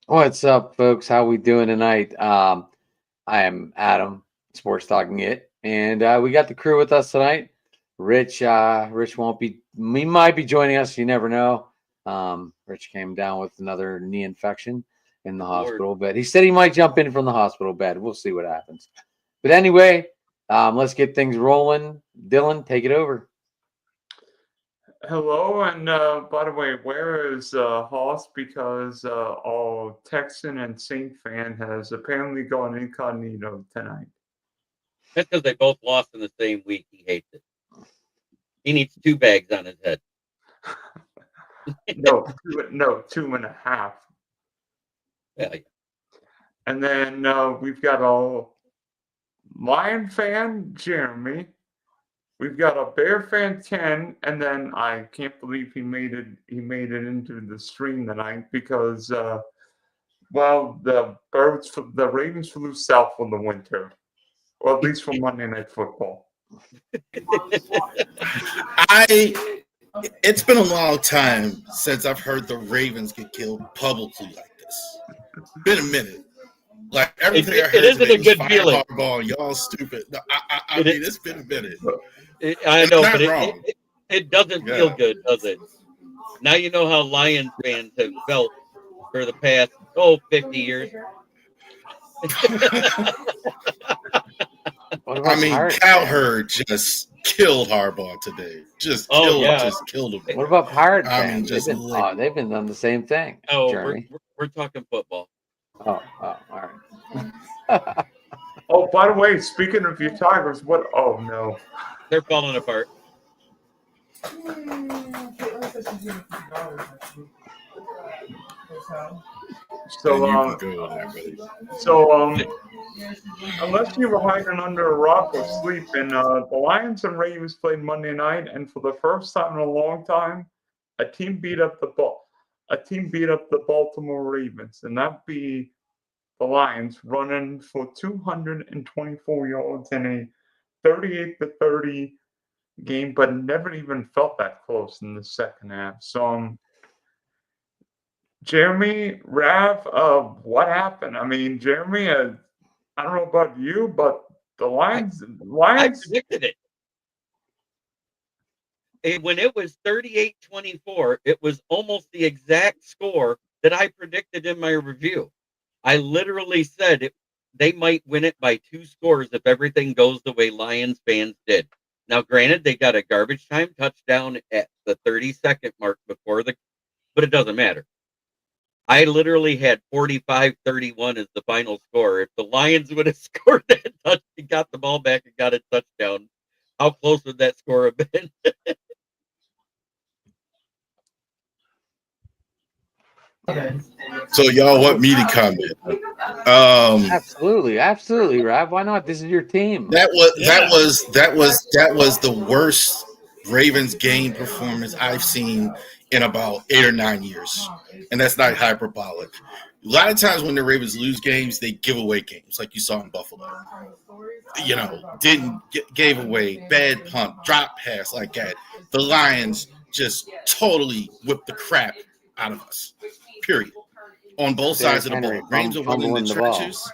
What's up, folks? How we doing tonight? I am Adam, Sports Talking It, and we got the crew with us tonight. Rich, Rich won't be. He might be joining us. You never know. Rich came down with another knee infection in the Lord. hospital bed. He said he might jump in from the hospital bed. We'll see what happens. But anyway, let's get things rolling. Dylan, take it over. Hello, and by the way, where is Hoss? Because all Texan and Saint fan has apparently gone incognito tonight. That's because they both lost in the same week. He hates it. He needs 2 bags on his head. No, 2.5. Yeah. And then we've got a Lion fan, Jeremy. We've got a Bear fan, Ken, and then I can't believe he made it. He made it into the stream tonight because, well, the Ravens flew south for the winter, or at least for Monday Night Football. It's been a long time since I've heard the Ravens get killed publicly like this. It's been a minute. Like everything I heard isn't today a good was feeling. Hardball, y'all stupid. No, I mean, it's been a minute. I know, Not but wrong. it doesn't feel good, does it? Now you know how Lions fans have felt for the past 50 years. I mean, Cowherd just killed Harbaugh today. Just killed him. What about Pirate I mean, fans? They've been on the same thing. Oh, Jeremy. we're talking football. Oh, all right. Oh, by the way, speaking of your Tigers, what? Oh no, they're falling apart. Unless you were hiding under a rock or sleeping, the Lions and Ravens played Monday night, and for the first time in a long time, a team beat up the Baltimore Ravens, and that'd be the Lions running for 224 yards in a 38-30 game, but never even felt that close in the second half. So, Jeremy, Rav, what happened? I mean, Jeremy, I don't know about you, but the Lions. I predicted it. When it was 38-24, it was almost the exact score that I predicted in my review. I literally said they might win it by 2 scores if everything goes the way Lions fans did. Now, granted, they got a garbage time touchdown at the 30-second mark but it doesn't matter. I literally had 45-31 as the final score. If the Lions would have scored that touchdown, got the ball back and got a touchdown, how close would that score have been? So y'all want me to comment? Absolutely, Rob. Why not? This is your team. That was the worst Ravens game performance I've seen in about 8 or 9 years, and that's not hyperbolic. A lot of times when the Ravens lose games, they give away games, like you saw in Buffalo. Gave away bad punt, drop pass like that. The Lions just totally whipped the crap out of us. Period. On both sides of the ball. Rames are winning the trenches.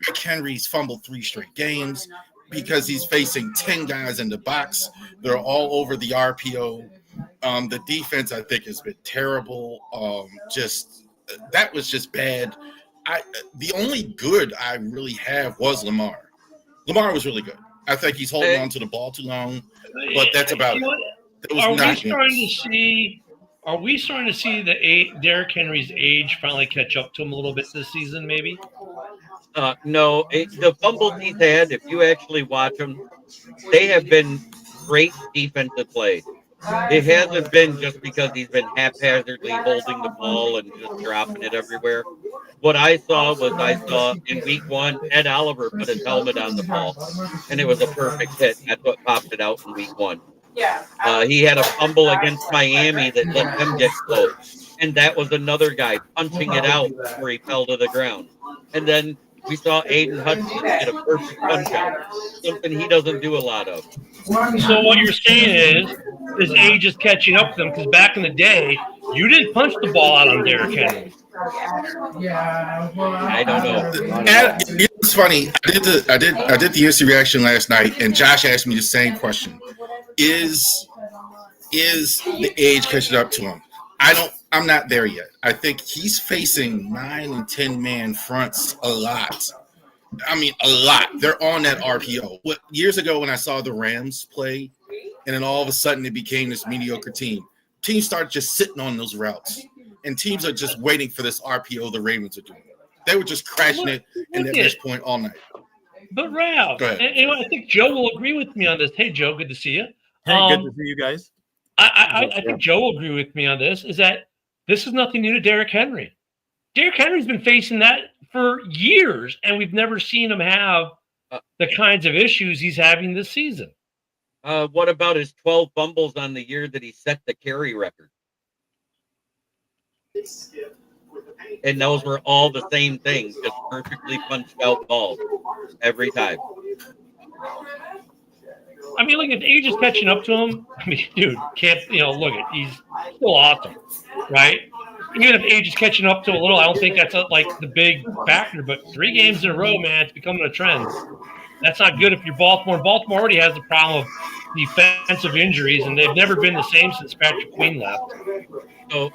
Derrick Henry's fumbled 3 straight games because he's facing 10 guys in the box. They're all over the RPO. The defense, I think, has been terrible. That was just bad. The only good I really have was Lamar. Lamar was really good. I think he's holding on to the ball too long, but that's about it. Are we starting to see Derrick Henry's age finally catch up to him a little bit this season, maybe? No, the fumbles he's had, if you actually watch them, they have been great defensive plays. It hasn't been just because he's been haphazardly holding the ball and just dropping it everywhere. What I saw in week 1, Ed Oliver put his helmet on the ball, and it was a perfect hit. That's what popped it out in week 1. He had a fumble against Miami that let them get close. And that was another guy punching it out where he fell to the ground. And then we saw Aiden Hudson get a perfect punch out, something he doesn't do a lot of. So what you're saying is his age is catching up to them, because back in the day, you didn't punch the ball out on Derrick Henry. I don't know. And it's funny. I did the instant reaction last night, and Josh asked me the same question: Is the age catching up to him? I'm not there yet. I think he's facing 9 and 10 man fronts a lot. I mean, a lot. They're on that RPO. Years ago when I saw the Rams play, and then all of a sudden it became this mediocre team. Teams start just sitting on those routes, and teams are just waiting for this RPO the Ravens are doing. They were just crashing it in at this point all night. But Ralph, and I think Joe will agree with me on this. Hey, Joe, good to see you. Hey, good to see you guys. I think Joe will agree with me on this, is that this is nothing new to Derrick Henry. Derrick Henry's been facing that for years, and we've never seen him have the kinds of issues he's having this season. What about his 12 fumbles on the year that he set the carry record? And those were all the same things, just perfectly punched out balls every time. I mean, look, if age is catching up to him, I mean, dude, look at, he's still awesome, right? Even if age is catching up to a little, I don't think that's like the big factor, but 3 games in a row, man, it's becoming a trend. That's not good if you're Baltimore. Baltimore already has the problem of defensive injuries, and they've never been the same since Patrick Queen left. So,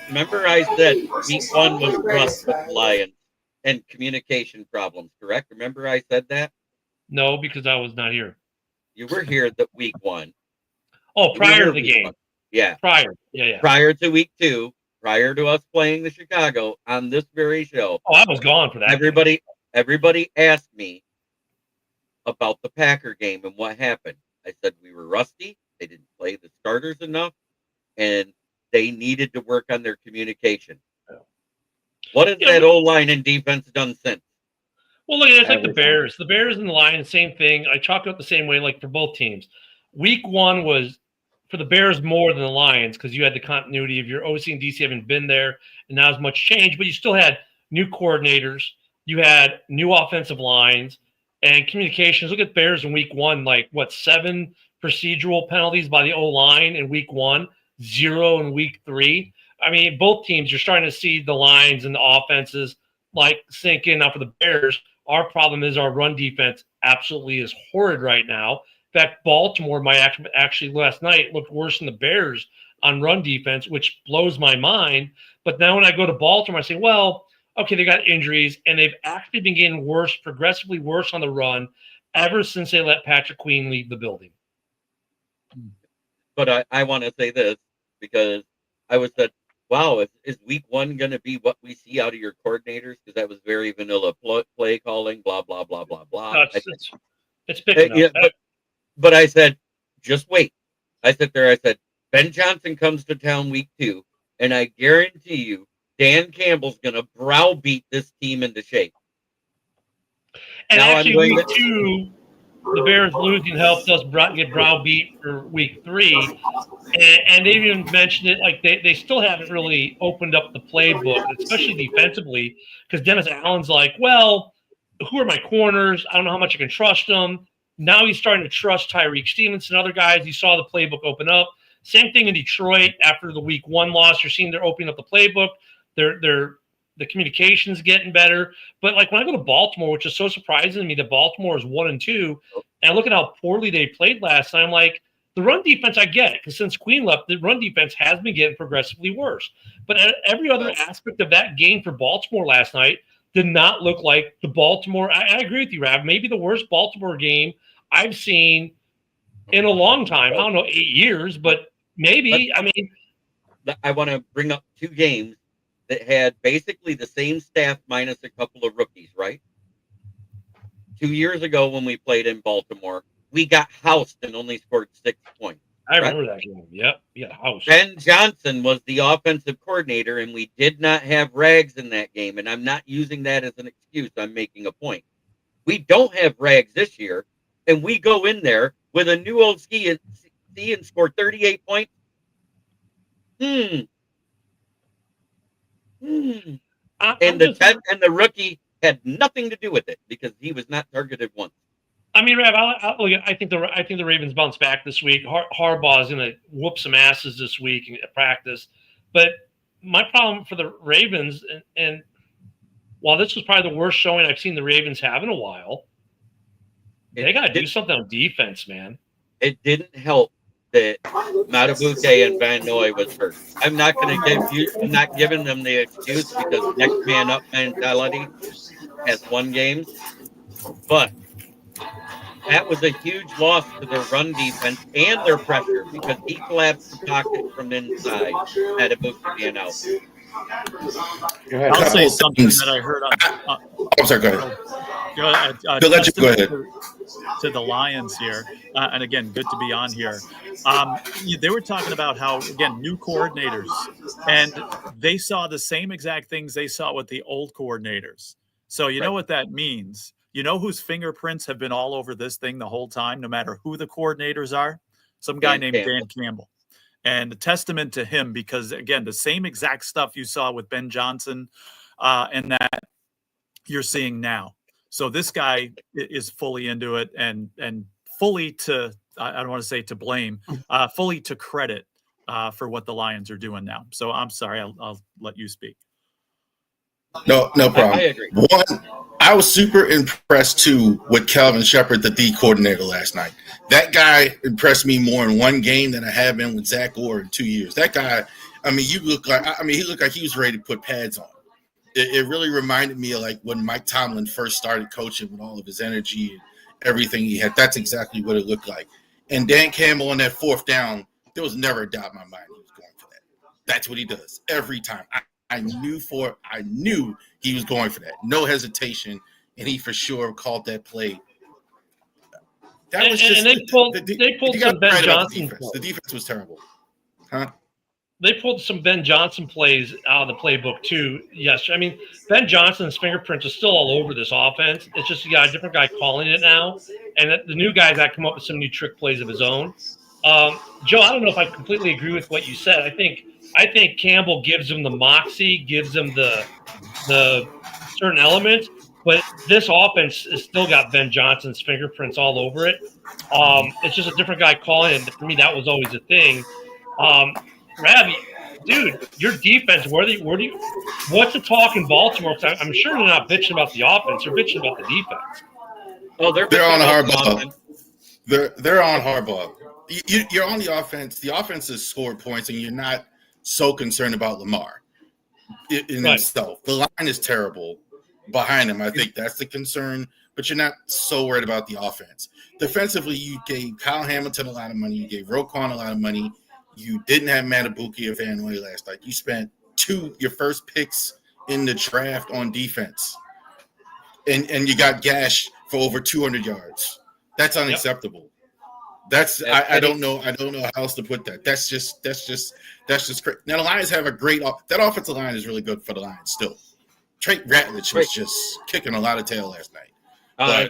remember I said week 1 was rough with the Lions and communication problems, correct? Remember I said that? No, because I was not here. You were here the week 1. Oh, prior to the game. 1. Yeah. Prior. Yeah. Prior to week 2, prior to us playing the Chicago on this very show. Oh, I was gone for that. Everybody asked me about the Packer game and what happened. I said we were rusty. They didn't play the starters enough, and they needed to work on their communication. What has that O-line and defense done since? Well, look, it's like the Bears. The Bears and the Lions, same thing. I chalk it up the same way, like for both teams. Week 1 was for the Bears more than the Lions because you had the continuity of your OC and DC haven't been there and not as much change, but you still had new coordinators. You had new offensive lines and communications. Look at Bears in week 1, 7 procedural penalties by the O-line in week 1, 0 in week 3. I mean, both teams, you're starting to see the lines and the offenses sink in. Now for the Bears, our problem is our run defense absolutely is horrid right now. In fact, Baltimore might actually last night looked worse than the Bears on run defense, which blows my mind. But now when I go to Baltimore, I say, well, okay, they got injuries, and they've actually been getting worse, progressively worse on the run ever since they let Patrick Queen leave the building. But I want to say this because I was said, wow, is week 1 going to be what we see out of your coordinators? Because that was very vanilla play calling, blah, blah, blah, blah, blah. No, it's picking up. But I said, just wait. I said, Ben Johnson comes to town week 2, and I guarantee you, Dan Campbell's going to browbeat this team into shape. And now actually, week 2, the Bears losing helped us get browbeat for week 3. And they even mentioned it, they still haven't really opened up the playbook, especially defensively, because Dennis Allen's like, well, who are my corners? I don't know how much I can trust them. Now he's starting to trust Tyreek Stevenson and other guys. You saw the playbook open up. Same thing in Detroit after the week 1 loss. You're seeing they're opening up the playbook. The communication's getting better. But when I go to Baltimore, which is so surprising to me that Baltimore is 1-2, and I look at how poorly they played last time, the run defense, I get it, because since Queen left, the run defense has been getting progressively worse. But every other aspect of that game for Baltimore last night did not look like the Baltimore. I agree with you, Rav. Maybe the worst Baltimore game I've seen in a long time. I don't know, 8 years, but maybe. I want to bring up 2 games that had basically the same staff minus a couple of rookies, right? 2 years ago when we played in Baltimore, we got housed and only scored 6 points. I remember that game. Yep, yeah, housed. Ben Johnson was the offensive coordinator, and we did not have Rags in that game. And I'm not using that as an excuse. I'm making a point. We don't have Rags this year, and we go in there with a new old ski and score 38 points. And the rookie had nothing to do with it because he was not targeted once. I mean, Rav, I think the Ravens bounce back this week. Harbaugh is going to whoop some asses this week at practice, but my problem for the Ravens, and while this was probably the worst showing I've seen the Ravens have in a while, they got to do something on defense, man. It didn't help that Matabuke and Van Noy was hurt. I'm not giving them the excuse because next man up mentality has won games, but that was a huge loss to their run defense and their pressure because he collapsed the pocket from inside. Matabuke being out. Go ahead. I'll say Couple something things. that I heard on. I'm sorry, go ahead. Go Let you go ahead. To the Lions here, and again, good to be on here. They were talking about how, again, new coordinators, and they saw the same exact things they saw with the old coordinators. So you know what that means. You know whose fingerprints have been all over this thing the whole time, no matter who the coordinators are? Some guy named Dan Campbell. And a testament to him because, again, the same exact stuff you saw with Ben Johnson and that you're seeing now. So this guy is fully into it and fully to, I don't want to say to blame, fully to credit for what the Lions are doing now. So I'm sorry, I'll let you speak. No problem. I agree. One, I was super impressed too with Calvin Shepard, the D coordinator last night. That guy impressed me more in one game than I have been with Zach Orr in 2 years. That guy, he looked like he was ready to put pads on. It really reminded me of like when Mike Tomlin first started coaching with all of his energy and everything he had. That's exactly what it looked like. And Dan Campbell on that fourth down, there was never a doubt in my mind he was going for that. That's what he does every time. I knew he was going for that. No hesitation, and he for sure called that play. That was just. And they pulled some Ben Johnson. The defense was terrible, huh? They pulled some Ben Johnson plays out of the playbook too. Yes, I mean Ben Johnson's fingerprints are still all over this offense. It's just you got a different guy calling it now, and the new guy's got to come up with some new trick plays of his own. Joe, I don't know if I completely agree with what you said. I think Campbell gives him the moxie, gives him the certain elements, but this offense has still got Ben Johnson's fingerprints all over it. It's just a different guy calling it. For me, that was always a thing. Ravi, dude, your defense, what's the talk in Baltimore? I'm sure they're not bitching about the offense. They're bitching about the defense. Oh, they're on Harbaugh. They're on Harbaugh. You're on the offense. The offense has scored points, and you're not so concerned about Lamar in himself. The line is terrible behind him. I think that's the concern, but you're not so worried about the offense. Defensively, you gave Kyle Hamilton a lot of money. You gave Roquan a lot of money. You didn't have Matabuke or Van Noy last night. You spent your first picks in the draft on defense, and you got gashed for over 200 yards. That's unacceptable. That's I don't know how else to put that. That's just great. Now the Lions have a great that offensive line is really good for the Lions still. Trey Ratledge was just kicking a lot of tail last night.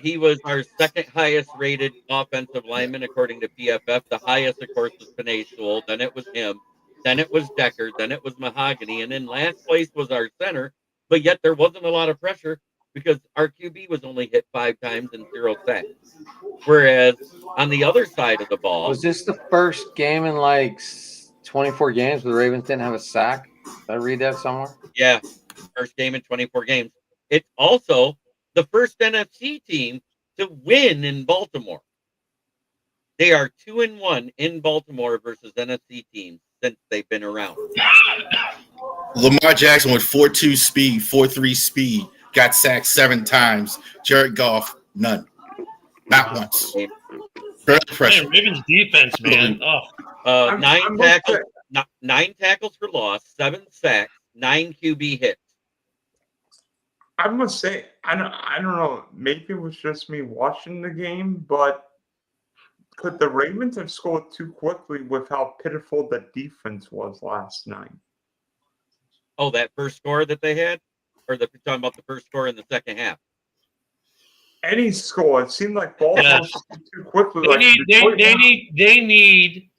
He was our second highest rated offensive lineman according to PFF. The highest, of course, was Penei Sewell. Then it was him. Then it was Decker. Then it was Mahogany. And then last place was our center. But yet there wasn't a lot of pressure because our QB was only hit 5 times and 0 sacks. Whereas on the other side of the ball. Was this the first game in like 24 games where the Ravens didn't have a sack? Did I read that somewhere? Yeah. First game in 24 games. It's also the first NFC team to win in Baltimore. They are 2-1 in Baltimore versus NFC teams since they've been around. Lamar Jackson with 4.2 speed, 4.3 speed, got sacked 7 times. Jared Goff, none. Not once. Barely pressure. Man, Ravens defense, man. 9 tackles for loss, 7 sacks, 9 QB hits. I must say, I don't know. Maybe it was just me watching the game, but could the Ravens have scored too quickly with how pitiful the defense was last night? Oh, that first score that they had? Or you're talking about the first score in the second half? Any score. It seemed like Baltimore scored too quickly. They need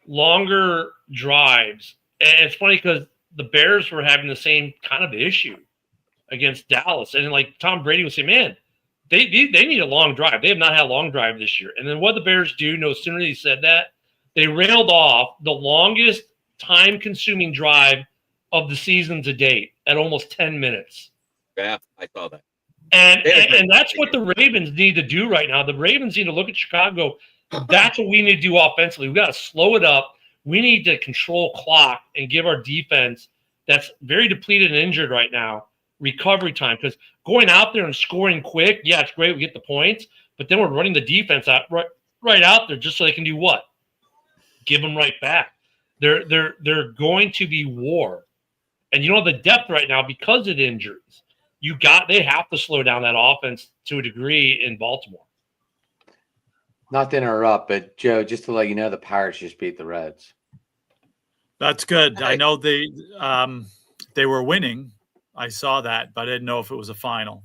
longer drives. And it's funny because the Bears were having the same kind of issue against Dallas. And like Tom Brady would say, man, they need a long drive. They have not had a long drive this year. And then what the Bears do, no sooner he said that, they railed off the longest time-consuming drive of the season to date at almost 10 minutes. Yeah, I saw that. And that's what the Ravens need to do right now. The Ravens need to look at Chicago. That's what we need to do offensively. We got to slow it up. We need to control clock and give our defense that's very depleted and injured right now recovery time. Because going out there and scoring quick, yeah, it's great. We get the points, but then we're running the defense out right out there just so they can do what? Give them right back. They're going to be war. And the depth right now because of the injuries. They have to slow down that offense to a degree in Baltimore. Not to interrupt, but Joe, just to let you know, the Pirates just beat the Reds. That's good. I know they were winning. I saw that, but I didn't know if it was a final.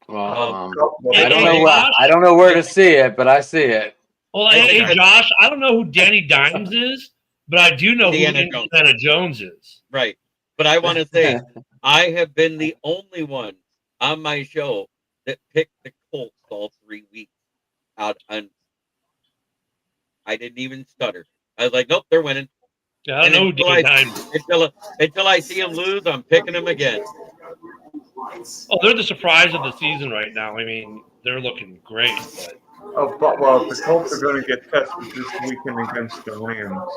Well, I don't know where to see it, but I see it. Well, hey, Josh, I don't know who Danny Dimes is, but I do know who Indiana Jones is. Right. But I want to say, I have been the only one on my show that picked the Colts all 3 weeks out. And I didn't even stutter. I was like, nope, they're winning. Yeah, I don't know who Danny Dimes is. Until I see them lose, I'm picking them again. Oh, they're the surprise of the season right now. I mean, they're looking great. But The Colts are going to get tested this weekend against the Rams.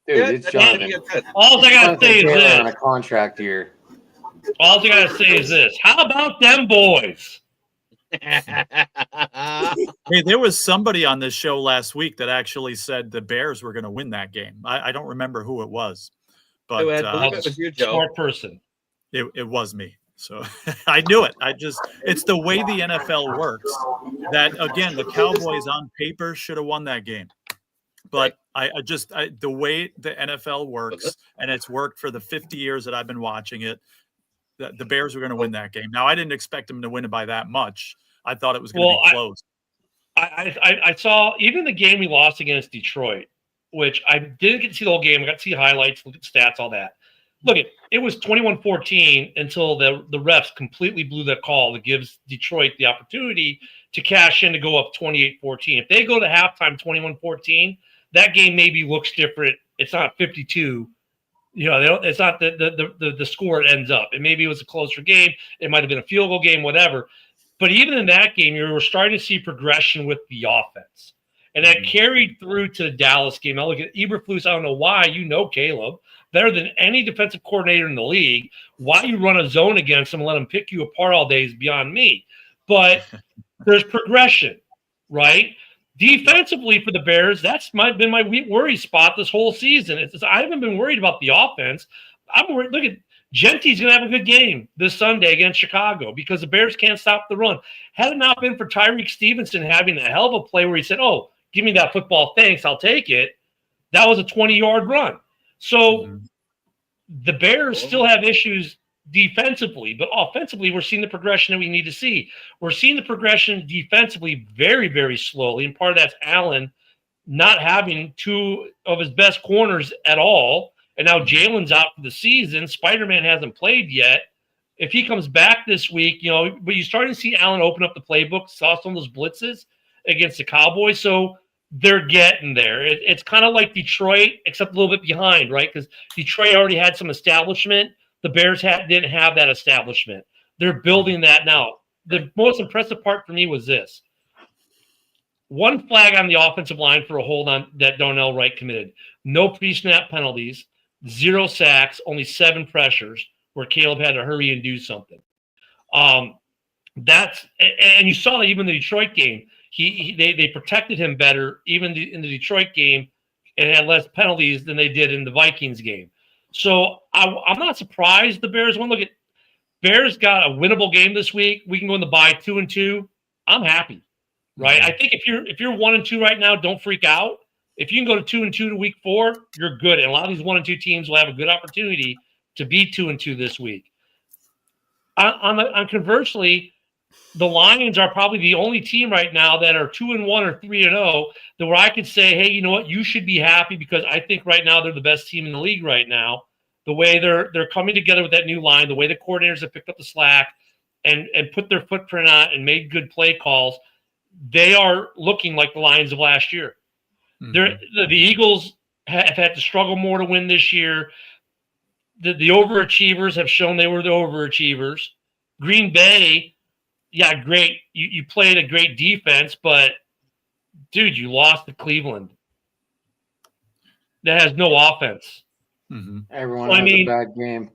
Dude, it's Jonathan. All I got to say is this. On a contract here. All I got to say is this. How about them boys? Hey, there was somebody on this show last week that actually said the Bears were going to win that game. I don't remember who it was, but it was you, Joe. Smart person. It was me. So I knew it. It's the way the NFL works that, again, the Cowboys on paper should have won that game. But the way the NFL works, and it's worked for the 50 years that I've been watching it, the Bears were going to win that game. Now, I didn't expect them to win it by that much. I thought it was going to be close. I saw even the game we lost against Detroit, which I didn't get to see the whole game. I got to see highlights, look at stats, all that. Look, it was 21-14 until the refs completely blew that call that gives Detroit the opportunity to cash in to go up 28-14. If they go to halftime 21-14, that game maybe looks different. It's not 52. It's not the score it ends up. Maybe it was a closer game. It might have been a field goal game, whatever. But even in that game, you were starting to see progression with the offense. And that carried through to the Dallas game. Now look at Eberflus. I don't know why. Caleb better than any defensive coordinator in the league. Why you run a zone against him and let him pick you apart all day is beyond me. But there's progression, right? Defensively for the Bears, that's been my worry spot this whole season. I haven't been worried about the offense. I'm worried. Look at Gentry's going to have a good game this Sunday against Chicago because the Bears can't stop the run. Had it not been for Tyreek Stevenson having a hell of a play where he said, "Oh, give me that football, thanks, I'll take it," that was a 20-yard run. So the Bears still have issues defensively, but offensively, we're seeing the progression that we need to see. We're seeing the progression defensively very, very slowly, and part of that's Allen not having two of his best corners at all, and now Jalen's out for the season. Spider-Man hasn't played yet. If he comes back this week, but you're starting to see Allen open up the playbook, saw some of those blitzes against the Cowboys, so they're getting there. It's kind of like Detroit, except a little bit behind, right? Because Detroit already had some establishment. The Bears didn't have that establishment. They're building that now. The most impressive part for me was this. One flag on the offensive line for a hold on that Darnell Wright committed. No pre-snap penalties, 0 sacks, only 7 pressures where Caleb had to hurry and do something. And you saw that even in the Detroit game. They protected him better even in the Detroit game and had less penalties than they did in the Vikings game. So I'm not surprised the Bears won. Look at Bears got a winnable game this week. We can go in the bye 2-2. I'm happy, right? I think if you're 1-2 right now, don't freak out. If you can go to 2-2 to week 4, you're good. And a lot of these 1-2 teams will have a good opportunity to be 2-2 this week. Conversely, the Lions are probably the only team right now that are 2-1 or 3-0 that where I could say, hey, you know what? You should be happy because I think right now they're the best team in the league right now. The way they're coming together with that new line, the way the coordinators have picked up the slack and put their footprint on it and made good play calls, they are looking like the Lions of last year. The Eagles have had to struggle more to win this year. The overachievers have shown they were the overachievers. Green Bay, yeah, great. You played a great defense, but dude, you lost to Cleveland. That has no offense. Mm-hmm. Everyone has a bad game.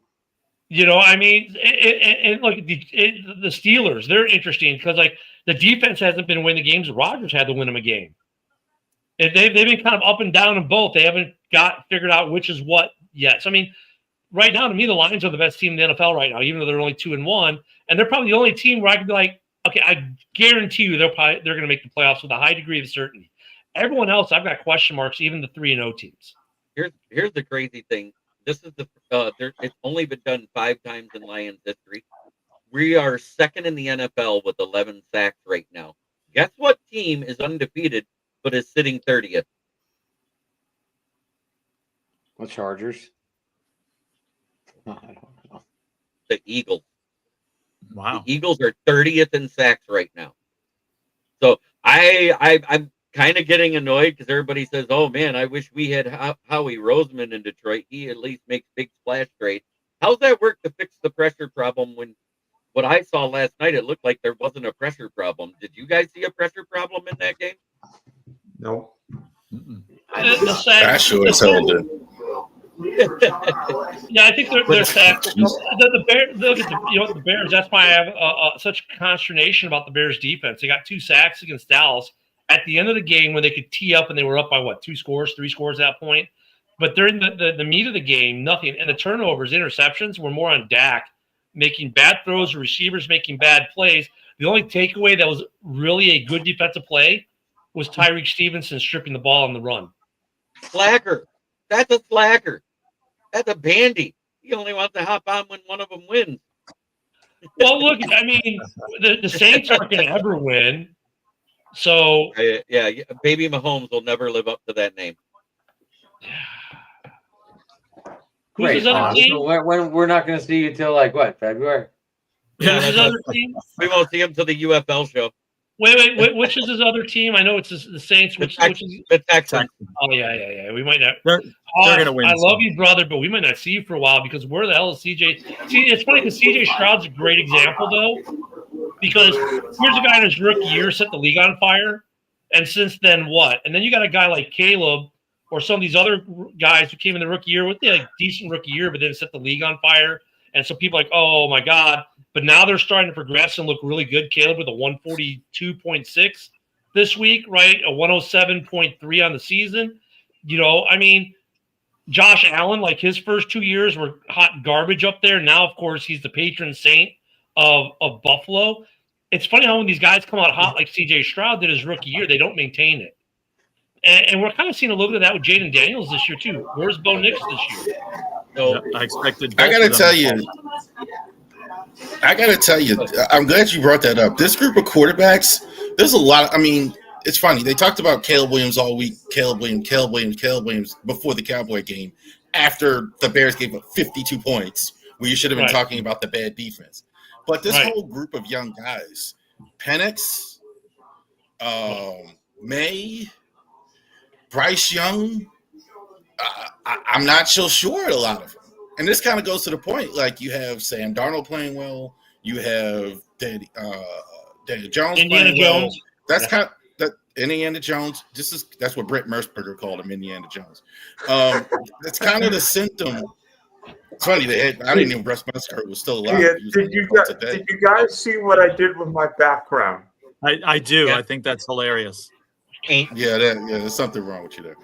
You know, I mean, and look, the Steelers, they're interesting because, like, the defense hasn't been winning the games. Rodgers had to win them a game. And they've been kind of up and down in both. They haven't figured out which is what yet. So, I mean, right now, to me, the Lions are the best team in the NFL right now, even though they're only 2-1. And they're probably the only team where I could be like, okay, I guarantee you they're going to make the playoffs with a high degree of certainty. Everyone else, I've got question marks, even the 3-0 teams. Here's the crazy thing. This is it's only been done 5 times in Lions history. We are second in the NFL with 11 sacks right now. Guess what team is undefeated but is sitting 30th? The Chargers. I don't know. The Eagles. Wow. The Eagles are 30th in sacks right now. So I'm kind of getting annoyed because everybody says, "Oh man, I wish we had Howie Roseman in Detroit. He at least makes big splash trades." How's that work to fix the pressure problem? When what I saw last night, it looked like there wasn't a pressure problem. Did you guys see a pressure problem in that game? No. I sure as hell did. Yeah, I think they're sacked. The Bears. That's why I have such consternation about the Bears' defense. They got 2 sacks against Dallas at the end of the game when they could tee up and they were up by 2 scores, 3 scores at that point. But during the meat of the game, nothing. And the turnovers, interceptions were more on Dak making bad throws, receivers making bad plays. The only takeaway that was really a good defensive play was Tyreek Stevenson stripping the ball on the run. Slacker. That's a slacker. That's a bandy. He only wants to hop on when one of them wins. Well, look, I mean, the Saints aren't going to ever win. So yeah, baby Mahomes will never live up to that name. Who's his other team? So when we're not going to see you till like what, February? Who's his other team? We won't see him till the UFL show. Wait, which is his other team? I know it's the Saints. Which is the Texans? Oh yeah. We might not. They're going to win. I love you, brother, but we might not see you for a while because where the hell is CJ? See, it's funny because CJ Stroud's a great example though, because here's a guy in his rookie year set the league on fire, and since then what? And then you got a guy like Caleb or some of these other guys who came in the rookie year with a decent rookie year, but then set the league on fire. And so people are like, oh my God. But now they're starting to progress and look really good. Caleb with a 142.6 this week, right? A 107.3 on the season. You know, I mean, Josh Allen, like his first 2 years were hot garbage up there. Now, of course, he's the patron saint of Buffalo. It's funny how when these guys come out hot like CJ Stroud did his rookie year, they don't maintain it. And we're kind of seeing a little bit of that with Jaden Daniels this year, too. Where's Bo Nix this year? So I expected. I gotta tell you, I'm glad you brought that up. This group of quarterbacks, there's a lot. I mean, it's funny. They talked about Caleb Williams all week. Caleb Williams before the Cowboy game. After the Bears gave up 52 points, where you should have been talking about the bad defense. But this whole group of young guys, Penix, May, Bryce Young, I'm not so sure a lot of them. And this kind of goes to the point. Like you have Sam Darnold playing well, you have Daniel Jones playing well. That's kind of that Indiana Jones. That's what Brett Merceberger called him, Indiana Jones. That's kind of the symptom. It's funny I didn't even Brett Merceberger was still alive. Yeah, did you guys see what I did with my background? I do. Yeah. I think that's hilarious. Yeah, there's something wrong with you there.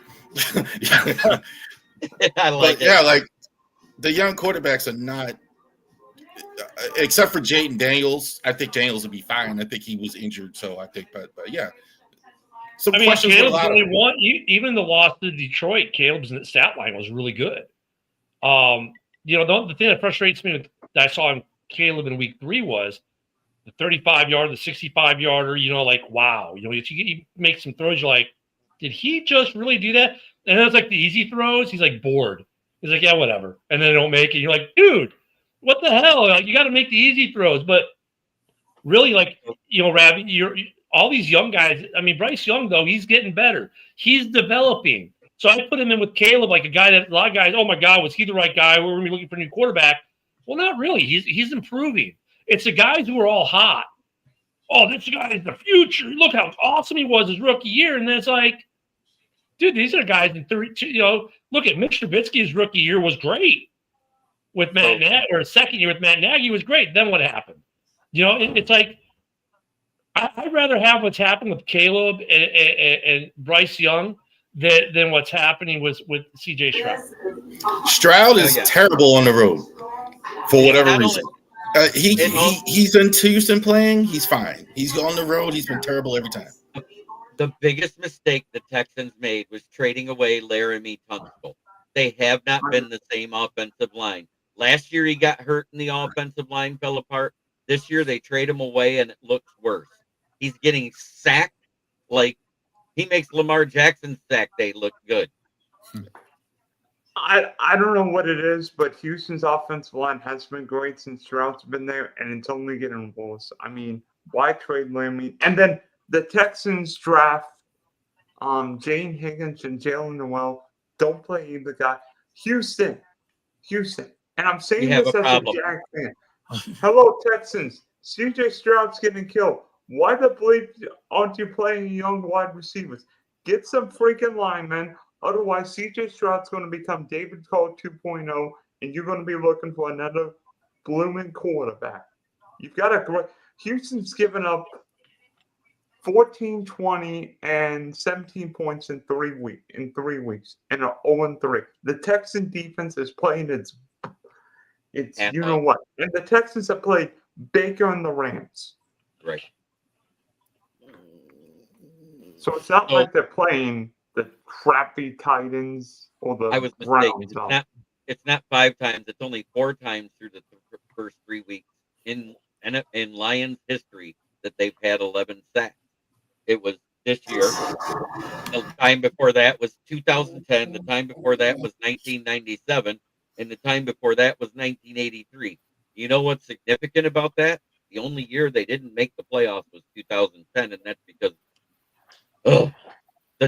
I like it. Yeah, like the young quarterbacks are not, except for Jaden Daniels. I think Daniels will be fine. I think he was injured, so I think, but yeah. Some questions. Caleb's only one. Even the loss to Detroit, Caleb's stat line was really good. You know, the thing that frustrates me that I saw in Caleb in week 3 was the 35-yarder, the 65-yarder. You know, like wow. You know, if you make some throws, you're like, did he just really do that? And then it's like the easy throws. He's like bored. He's like, yeah, whatever. And then they don't make it. You're like, dude, what the hell? Like, you got to make the easy throws. But really, like, you know, Ravi, all these young guys. I mean, Bryce Young, though, he's getting better. He's developing. So I put him in with Caleb, like a guy that a lot of guys, oh my God, was he the right guy? We're going to be looking for a new quarterback. Well, not really. He's improving. It's the guys who are all hot. Oh, this guy is the future. Look how awesome he was his rookie year. And then it's like, dude, these are guys in 32. Look at Mitch Trubisky's rookie year was great with Matt Nagy, or second year with Matt Nagy was great. Then what happened? It's like I'd rather have what's happened with Caleb and Bryce Young than what's happening with CJ Stroud. Stroud is terrible on the road for whatever reason. He's in Houston playing. He's fine. He's on the road. He's been terrible every time. The biggest mistake the Texans made was trading away Laramie Tunstall. They have not been the same offensive line. Last year he got hurt and the offensive line fell apart. This year they trade him away and it looks worse. He's getting sacked like he makes Lamar Jackson's sack day look good. I don't know what it is, but Houston's offensive line has been great since Stroud's been there, and it's only getting worse. I mean, why trade Laramie? And then the Texans draft Jane Higgins and Jalen Noel. Don't play either guy. Houston. And I'm saying this as a Jag fan. Hello, Texans. CJ Stroud's getting killed. Why the bleep aren't you playing young wide receivers? Get some freaking linemen. Otherwise, CJ Stroud's going to become David Cole 2.0, and you're going to be looking for another blooming quarterback. You've got a great – Houston's given up 14, 20, and 17 points in 3 weeks, and are 0-3. The Texan defense is playing its you know what. And the Texans have played Baker and the Rams. Right. So it's not like they're playing the crappy Titans or the I was Browns. It's not 5 times. It's only 4 times through the first 3 weeks in Lions history that they've had 11 sacks. It was this year. The time before that was 2010. The time before that was 1997. And the time before that was 1983. You know what's significant about that? The only year they didn't make the playoffs was 2010, and that's because the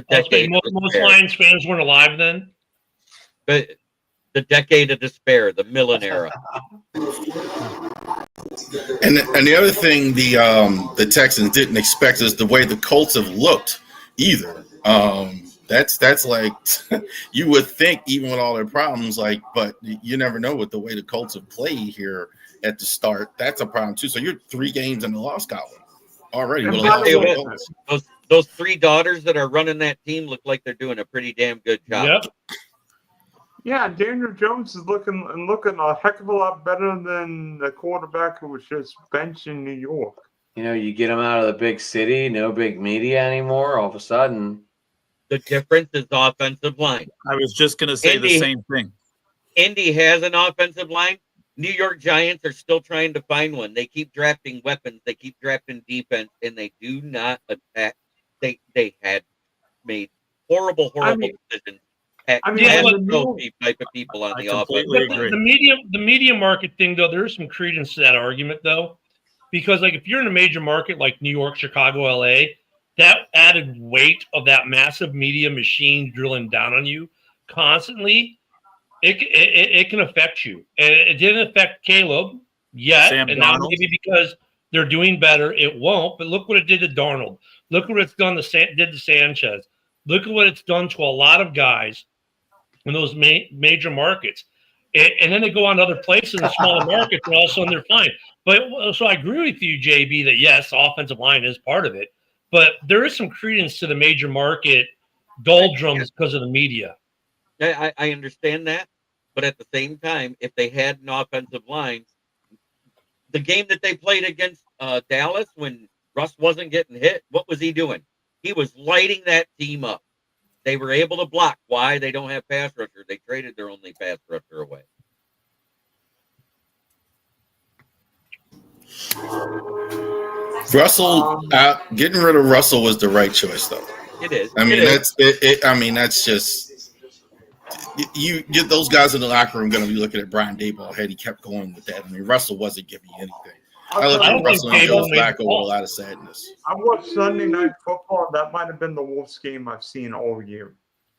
decade. Most Lions fans weren't alive then. But the decade of despair, the Millen era. And the other thing the Texans didn't expect is the way the Colts have looked either. That's like you would think, even with all their problems, but you never know with the way the Colts have played here at the start. That's a problem too. So you're 3 games in the loss column already. Those 3 daughters that are running that team look like they're doing a pretty damn good job. Yep. Yeah, Daniel Jones is looking a heck of a lot better than the quarterback who was just benched in New York. You get him out of the big city, no big media anymore. All of a sudden, the difference is offensive line. I was just going to say the same thing. Indy has an offensive line. New York Giants are still trying to find one. They keep drafting weapons. They keep drafting defense, and they do not attack. They had made horrible decisions. Type of people on the offense. The media market thing, though, there's some credence to that argument, though, because if you're in a major market like New York, Chicago, LA, that added weight of that massive media machine drilling down on you constantly, it can affect you. And it didn't affect Caleb yet, and now maybe because they're doing better, it won't. But look what it did to Darnold. Look what it's did to Sanchez. Look at what it's done to a lot of guys in those major markets. And then they go on to other places in the smaller markets, and all of a sudden they're fine. But so I agree with you, JB, that yes, offensive line is part of it. But there is some credence to the major market doldrums because of the media. I understand that. But at the same time, if they had an offensive line, the game that they played against Dallas when Russ wasn't getting hit, what was he doing? He was lighting that team up. They were able to block. Why? They don't have pass rusher. They traded their only pass rusher away. Russell, getting rid of Russell was the right choice, though. It is. I mean, that's just you get those guys in the locker room going to be looking at Brian Daboll had he kept going with that. I mean, Russell wasn't giving you anything. I look at Russell and Joe Flacco with a lot of sadness. I watched Sunday Night Football. That might have been the worst game I've seen all year.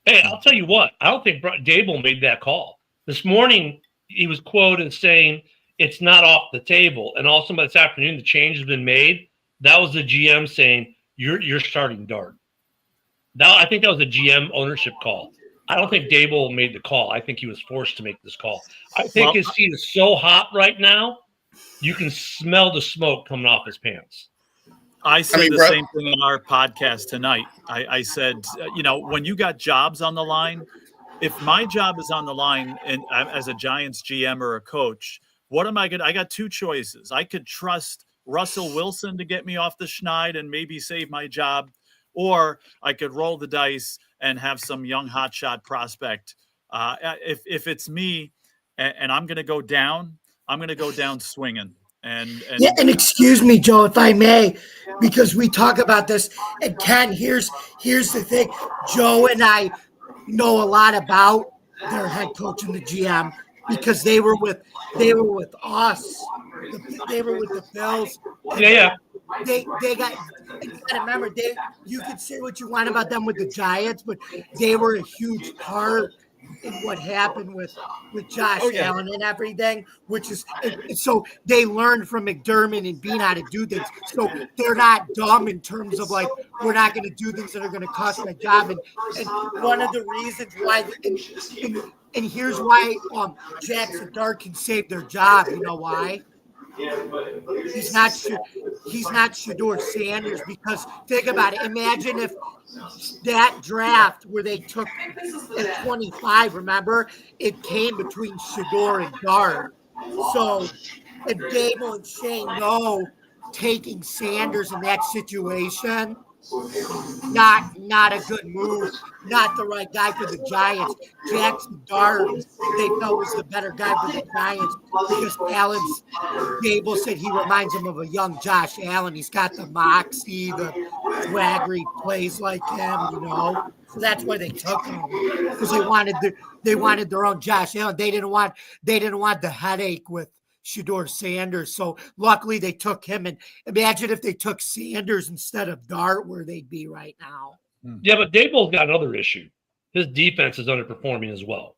Hey, I'll tell you what. I don't think Dable made that call. This morning, he was quoted saying it's not off the table. And also this afternoon, the change has been made. That was the GM saying, you're starting Dart. I think that was a GM ownership call. I don't think Dable made the call. I think he was forced to make this call. I think his seat is so hot right now, you can smell the smoke coming off his pants. I said the same thing on our podcast tonight. I said, when you got jobs on the line, if my job is on the line and as a Giants GM or a coach, what am I going to? I got two choices. I could trust Russell Wilson to get me off the schneid and maybe save my job, or I could roll the dice and have some young hotshot prospect. If it's me and I'm going to go down, I'm going to go down swinging. And excuse me, Joe, if I may, because we talk about this. And Ken, here's the thing. Joe and I know a lot about their head coach and the GM because they were with us. They were with the Bills. Yeah. They got. You gotta remember, you could say what you want about them with the Giants, but they were a huge part in what happened with Josh Allen and everything, which is so they learned from McDermott and Bean how to do things. So they're not dumb in terms of like, we're not going to do things that are going to cost my job. And one of the reasons why, and here's why Jackson Dart can save their job. You know why? He's not Shedeur Sanders, because think about it. Imagine if that draft where they took at 25, remember, it came between Shedeur and Dart. So if Dable and Shane know taking Sanders in that situation, not a good move, not the right guy for the Giants. Jackson Dart, they felt was the better guy for the Giants because Dable said he reminds him of a young Josh Allen. He's got the moxie, the swagger, he plays like him, So that's why they took him, because they wanted their own Josh Allen. They didn't want the headache with Shedeur Sanders. So luckily they took him. And imagine if they took Sanders instead of Dart, where they'd be right now. Yeah, but Dable's got another issue. His defense is underperforming as well.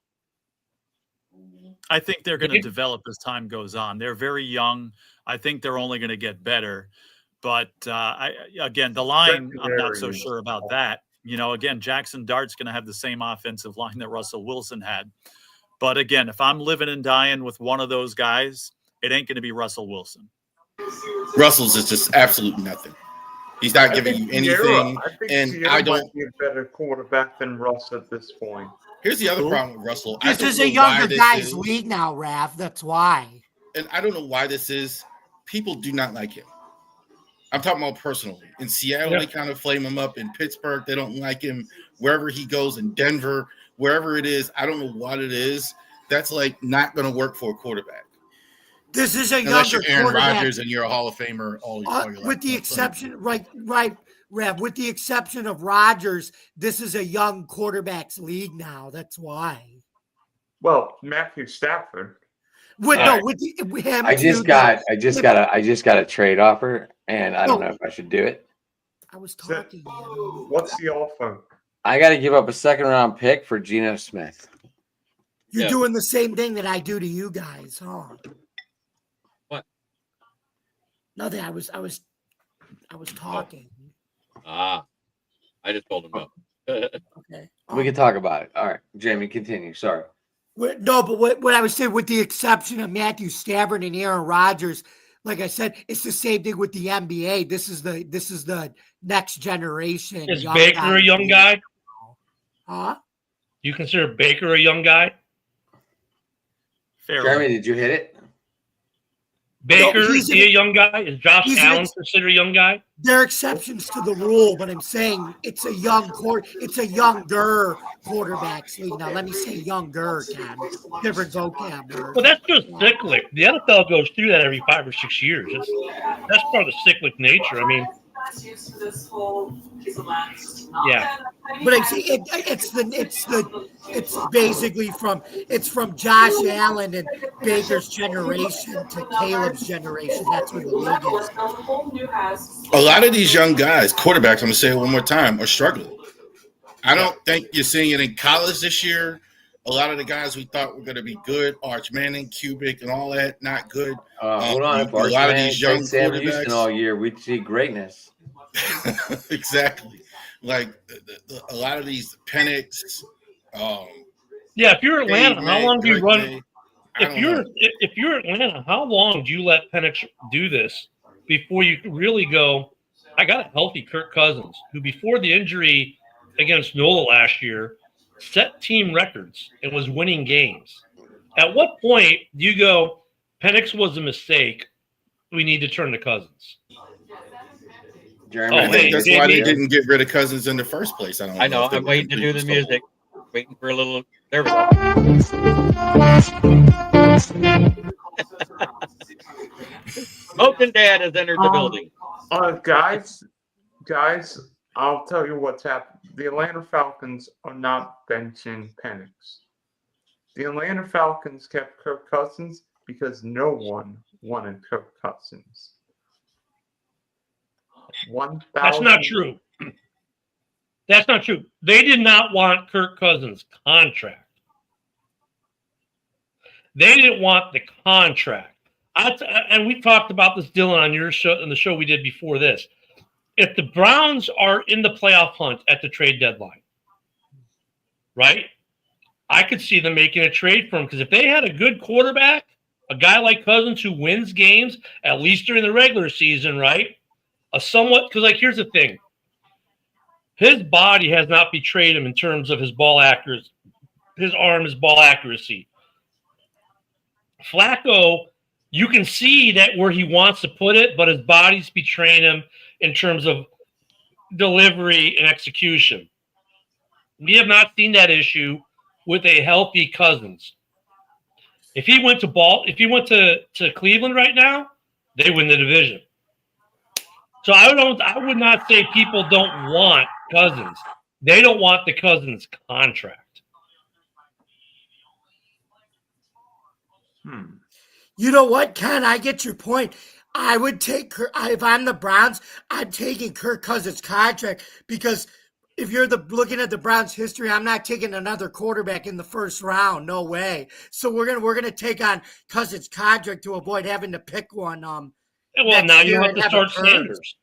I think they're going to develop as time goes on. They're very young. I think they're only going to get better. But again, the line, I'm not so sure about that. Again, Jackson Dart's going to have the same offensive line that Russell Wilson had. But again, if I'm living and dying with one of those guys, it ain't going to be Russell Wilson. Russell's is just absolute nothing. He's not giving you anything. I don't be a better quarterback than Russ at this point. Here's the other problem with Russell. This is a younger guy's league now, Raph. That's why. And I don't know why this is. People do not like him. I'm talking about personally. In Seattle, they kind of flame him up. In Pittsburgh, they don't like him. Wherever he goes, in Denver, wherever it is, I don't know what it is. That's like not going to work for a quarterback. This is a unless younger you're Aaron quarterback. Rodgers and you're a Hall of Famer all your life. With the exception, right, Rev. With the exception of Rodgers, this is a young quarterbacks league now. That's why. Well, Matthew Stafford. With him. I just got a trade offer, and I don't know if I should do it. I was talking. What's the offer? I got to give up a second-round pick for Geno Smith. You're doing the same thing that I do to you guys, huh? What? Nothing. I was talking. I just told him no. Okay. We can talk about it. All right, Jamie, continue. Sorry. No, but what I was saying, with the exception of Matthew Stafford and Aaron Rodgers, like I said, it's the same thing with the NBA. This is the next generation. Is Baker a young guy? Huh? You consider Baker a young guy? Fair. Jeremy, did you hit it? Baker, is he a young guy? Is Josh Allen considered a young guy? There are exceptions to the rule, but I'm saying it's a younger quarterbacks league. Now, let me say younger, Ken. Different vocab. Well, that's just cyclic. The NFL goes through that every 5 or 6 years. That's part of the cyclic nature. I mean, yeah. But it's basically from Josh Allen and Baker's generation to Caleb's generation. That's what the league is. A lot of these young guys, quarterbacks, I'm going to say it one more time, are struggling. I don't think you're seeing it in college this year. A lot of the guys we thought were going to be good, Arch Manning, Cubic, and all that, not good. Hold on. If a lot Arch of these young Sam Houston quarterbacks all year, we'd see greatness. exactly. Like a lot of these Penix. Yeah, if you're Atlanta, how long do you run? May, If you're Atlanta, how long do you let Penix do this before you really go? I got a healthy Kirk Cousins, who before the injury against Nola last year set team records and was winning games. At what point do you go, Penix was a mistake, we need to turn to Cousins? Jeremy, I think that's why they Jamie. didn't get rid of Cousins in the first place. I know. if they I'm were waiting to do the completely music. Waiting for a little. There we go. Smoking Dad has entered the building. Guys, I'll tell you what's happened. The Atlanta Falcons are not benching Penix. The Atlanta Falcons kept Kirk Cousins because no one wanted Kirk Cousins. That's not true. That's not true. They did not want Kirk Cousins' contract. They didn't want the contract. And we talked about this, Dylan, on your show, on the show we did before this. If the Browns are in the playoff hunt at the trade deadline, right, I could see them making a trade for him, because if they had a good quarterback, a guy like Cousins who wins games, at least during the regular season, right, because, like, here's the thing. His body has not betrayed him in terms of his ball accuracy, his arm, his ball accuracy. Flacco, you can see that where he wants to put it, but his body's betraying him in terms of delivery and execution. We have not seen that issue with a healthy Cousins. If he went to Cleveland right now, they win the division. So I would not say people don't want Cousins. They don't want the Cousins contract. You know what, Ken? I get your point. I would take if I'm the Browns, I'm taking Kirk Cousins' contract, because if you're looking at the Browns' history, I'm not taking another quarterback in the first round. No way. So we're gonna take on Cousins' contract to avoid having to pick one. Well, now you have to start Sanders.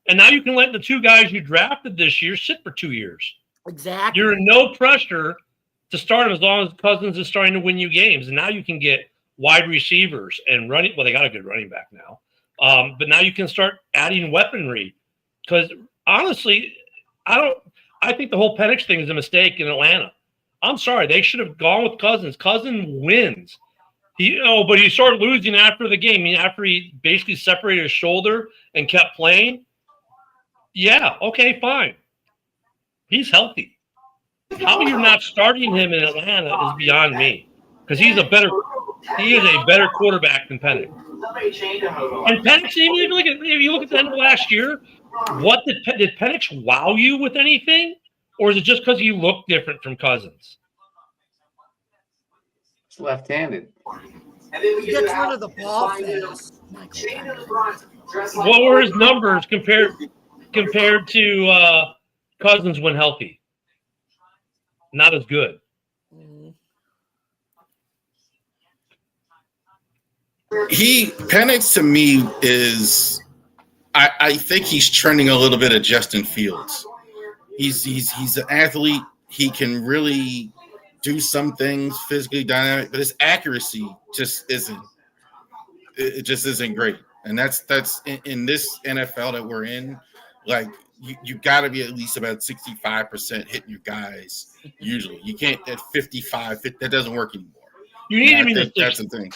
And now you can let the two guys you drafted this year sit for 2 years. Exactly. You're in no pressure to start him as long as Cousins is starting to win you games. And now you can get wide receivers and running. Well, they got a good running back now. But now you can start adding weaponry. Because honestly, I think the whole Penix thing is a mistake in Atlanta. I'm sorry. They should have gone with Cousins. Cousins wins. But he started losing after the game. After he basically separated his shoulder and kept playing. Yeah, okay, fine. He's healthy. How you're not starting him in Atlanta is beyond me, because he is a better quarterback than Penix. And Penix, if you look at the end of last year, what did Penix wow you with anything, or is it just because he looked different from Cousins? It's left-handed. He gets rid of the ball fast. What were his numbers compared to Cousins when healthy? Not as good. Penix to me is, I think he's trending a little bit of Justin Fields. He's an athlete. He can really do some things, physically dynamic, but his accuracy just isn't. It just isn't great. And that's in this NFL that we're in. Like, you got to be at least about 65% hitting your guys. Usually, you can't at 55. That doesn't work anymore. You need to be in the 60s. That's the thing.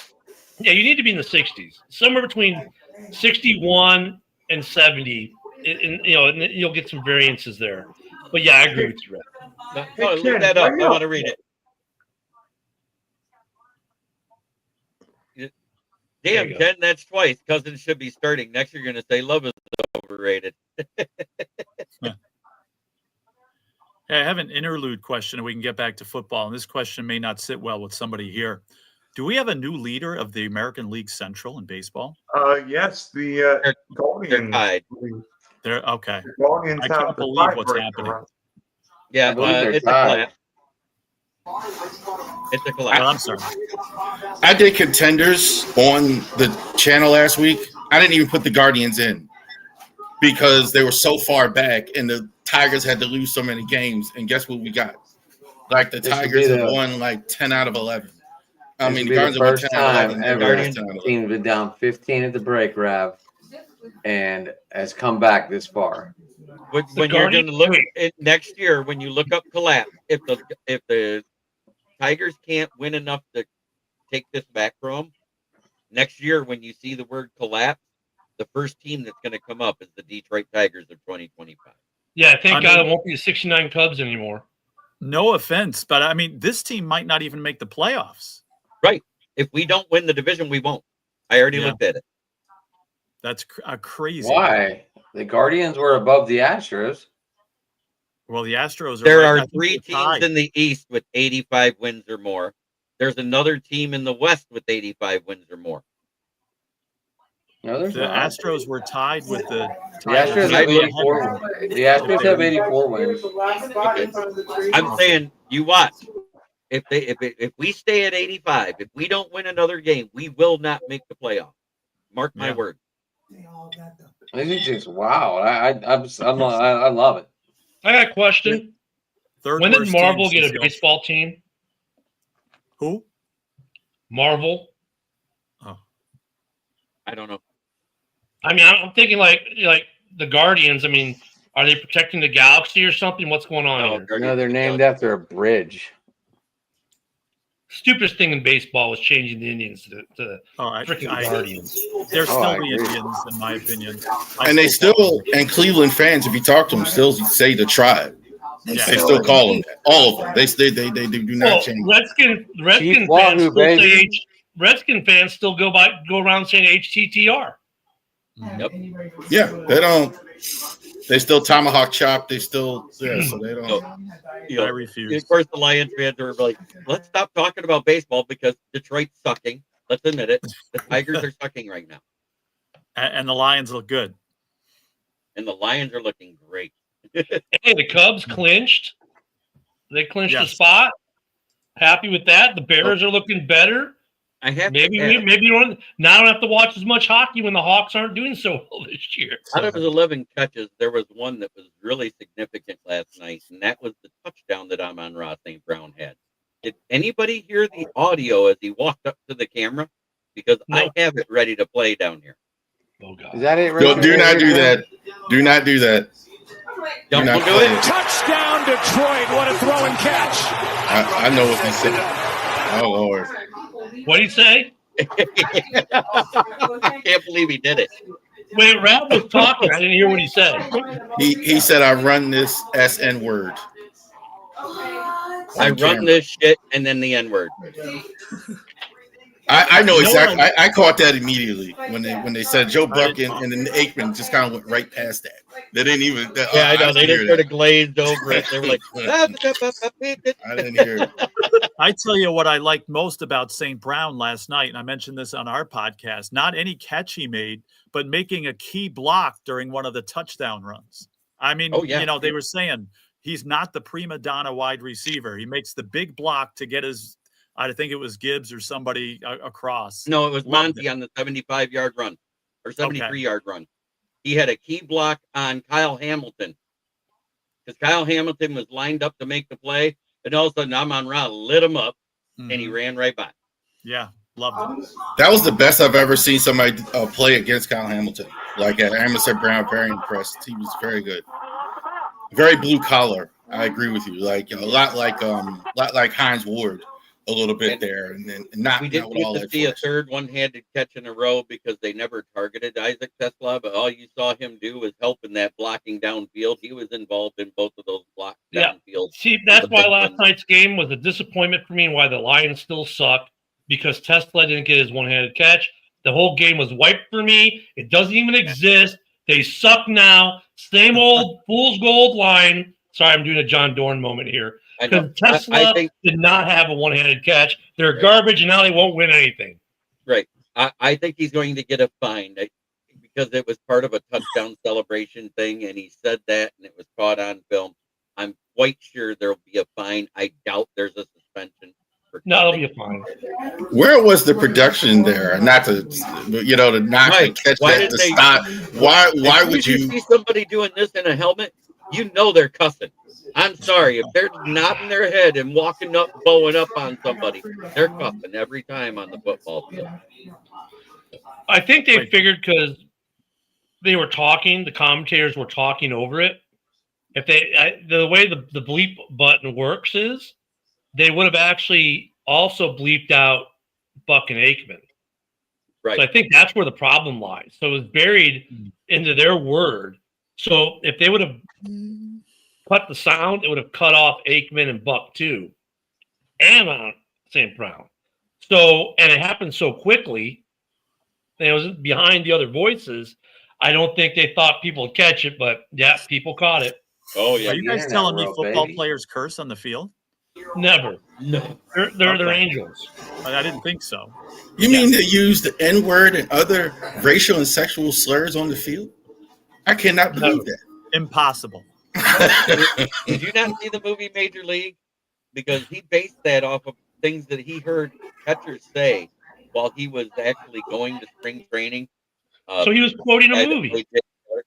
Yeah, you need to be in the 60s, somewhere between 61 and 70. And you'll get some variances there. But yeah, I agree with you, Red. No, look that up. I want to read it. Damn, Ken, that's twice. Cousins should be starting. Next, you're going to say Love is overrated. Hey, I have an interlude question, and we can get back to football. And this question may not sit well with somebody here. Do we have a new leader of the American League Central in baseball? Yes, the Guardians. tied. They're okay. The Guardians I have can't the believe what's tiebreaker. happening. Yeah, believe they're it's a tied. collapse. It's a collapse. Well, I'm sorry. I did contenders on the channel last week. I didn't even put the Guardians in because they were so far back, and the Tigers had to lose so many games. And guess what we got? Like the This would Tigers be have the- won like 10 out of 11. I This mean, would the be Guardians the have won first 10 out of 11. time the ever Guardians a 10 out of 11. team's been down 15 at the break, Rav, and has come back this far. When The you're going to Guardians- look at next year, when you look up collapse, if the Tigers can't win enough to take this back from them, next year when you see the word collapse, the first team that's going to come up is the Detroit Tigers of 2025. Yeah, thank I God mean- it won't be the 69 Cubs anymore. No offense, but I mean, this team might not even make the playoffs. Right. If we don't win the division, we won't. I already Yeah. looked at it. That's crazy. Why? The Guardians were above the Astros. Well, the Astros are. There right- I are think 3 they're teams tied. in the East with 85 wins or more. There's another team in the West with 85 wins or more. No, there's The not. Astros were tied with the. The Astros have Yeah. 84. The Astros have 84 wins. I'm saying you watch. If we stay at 85, if we don't win another game, we will not make the playoff. Mark my Yeah. word. I think it's wow. I love it. I got a question. Third When did worst Marvel team get a since baseball team? Who? Marvel. I don't know. I mean, I'm thinking like the Guardians. I mean, are they protecting the galaxy or something? What's going on here? No, they're named after a bridge. Stupidest thing in baseball was changing the Indians to Oh, freaking Guardians. They're still I the agree. Indians, in my opinion. And they still, and Cleveland fans, if you talk to them, still say the Tribe. Yeah. They still call them that. All of them. They do not Well, change. Redskin Chief fans Wahoo, still say baby. Redskin fans still go around saying HTTR. Yep. Yeah, they don't. They still tomahawk chop. They still, yeah, so they don't. You I know, refuse. of course, the Lions fans are like, let's stop talking about baseball because Detroit's sucking. Let's admit it. The Tigers are sucking right now. And the Lions look good. And the Lions are looking great. Hey, the Cubs clinched. They clinched the Yes. spot. Happy with that. The Bears are looking better. I have Maybe to add, maybe you don't now don't have to watch as much hockey when the Hawks aren't doing so well this year. out of his 11 catches, there was one that was really significant last night, and that was the touchdown that Amon-Ra St. Brown had. Did anybody hear the audio as he walked up to the camera? Because I No. have it ready to play down here. Oh God. Is that it? No, Richard? do not do that. Do not do that. Don't not we'll do play it. it. Touchdown, Detroit. What a throw and catch. I know what he said. Oh Lord. What did he say? I can't believe he did it. Wait, Ralph was talking. I didn't hear what he said. He said I run this SN word. I run this shit and then the N word. I know You know exactly. what I caught that immediately when they said Joe Buck and then Aikman just kind of went right past that. They didn't even. Yeah, I know. didn't They hear just sort that. of glazed over it. They were like, I didn't hear it. I tell you what I liked most about St. Brown last night, and I mentioned this on our podcast, not any catch he made, but making a key block during one of the touchdown runs. I mean, Oh, yeah. they were saying he's not the prima donna wide receiver. He makes the big block to get his, I think it was Gibbs or somebody across. no, it was Loved Monty on the 75-yard run or 73-yard run. He had a key block on Kyle Hamilton because Kyle Hamilton was lined up to make the play, and all of a sudden Amon-Ra lit him up, and he Mhm. ran right by. Yeah, loved it. That was the best I've ever seen somebody play against Kyle Hamilton. Like at Amherst Brown, very impressed. He was very good, very blue collar. I agree with you. Like a lot like Hines Ward, a little bit And there, and then not We not didn't with get all to that see a force. third one-handed catch in a row because they never targeted Isaac Tesla, but all you saw him do was help in that blocking downfield. He was involved in both of those blocks Yeah. downfield. See, that's The why big last one. night's game was a disappointment for me and why the Lions still suck because Tesla didn't get his one-handed catch. The whole game was wiped for me. It doesn't even exist. They suck now. Same old fool's gold line. Sorry, I'm doing a John Dorn moment here. I know. Because Tesla I think did not have a one-handed catch. They're Right. garbage, and now they won't win anything. I think he's going to get a fine because it was part of a touchdown celebration thing, and he said that, and it was caught on film. I'm quite sure there'll be a fine. I doubt there's a suspension. No, it'll be a fine. Where was the production there? Not to, to not Right. to catch Why that did to they- stop. Why If would you you? see somebody doing this in a helmet? You know they're cussing. I'm sorry. If they're nodding their head and walking up, bowing up on somebody, they're cussing every time on the football field. I think they figured because they were talking, the commentators were talking over it. If the way the bleep button works is, they would have actually also bleeped out Buck and Aikman. Right. So I think that's where the problem lies. So it was buried into their word. So if they would have cut the sound, it would have cut off Aikman and Buck too, and St. Brown. So, and it happened so quickly, and it was behind the other voices. I don't think they thought people would catch it, but yeah, people caught it. Oh yeah. Are you guys Yeah, telling me bro, football baby. players curse on the field? Never. No. They're Okay. angels. I didn't think so. You mean to use the N-word and other racial and sexual slurs on the field? I cannot believe that. Impossible. Did you not see the movie Major League? Because he based that off of things that he heard catchers say while he was actually going to spring training. So he was quoting a guy that movie. played Jay Clark.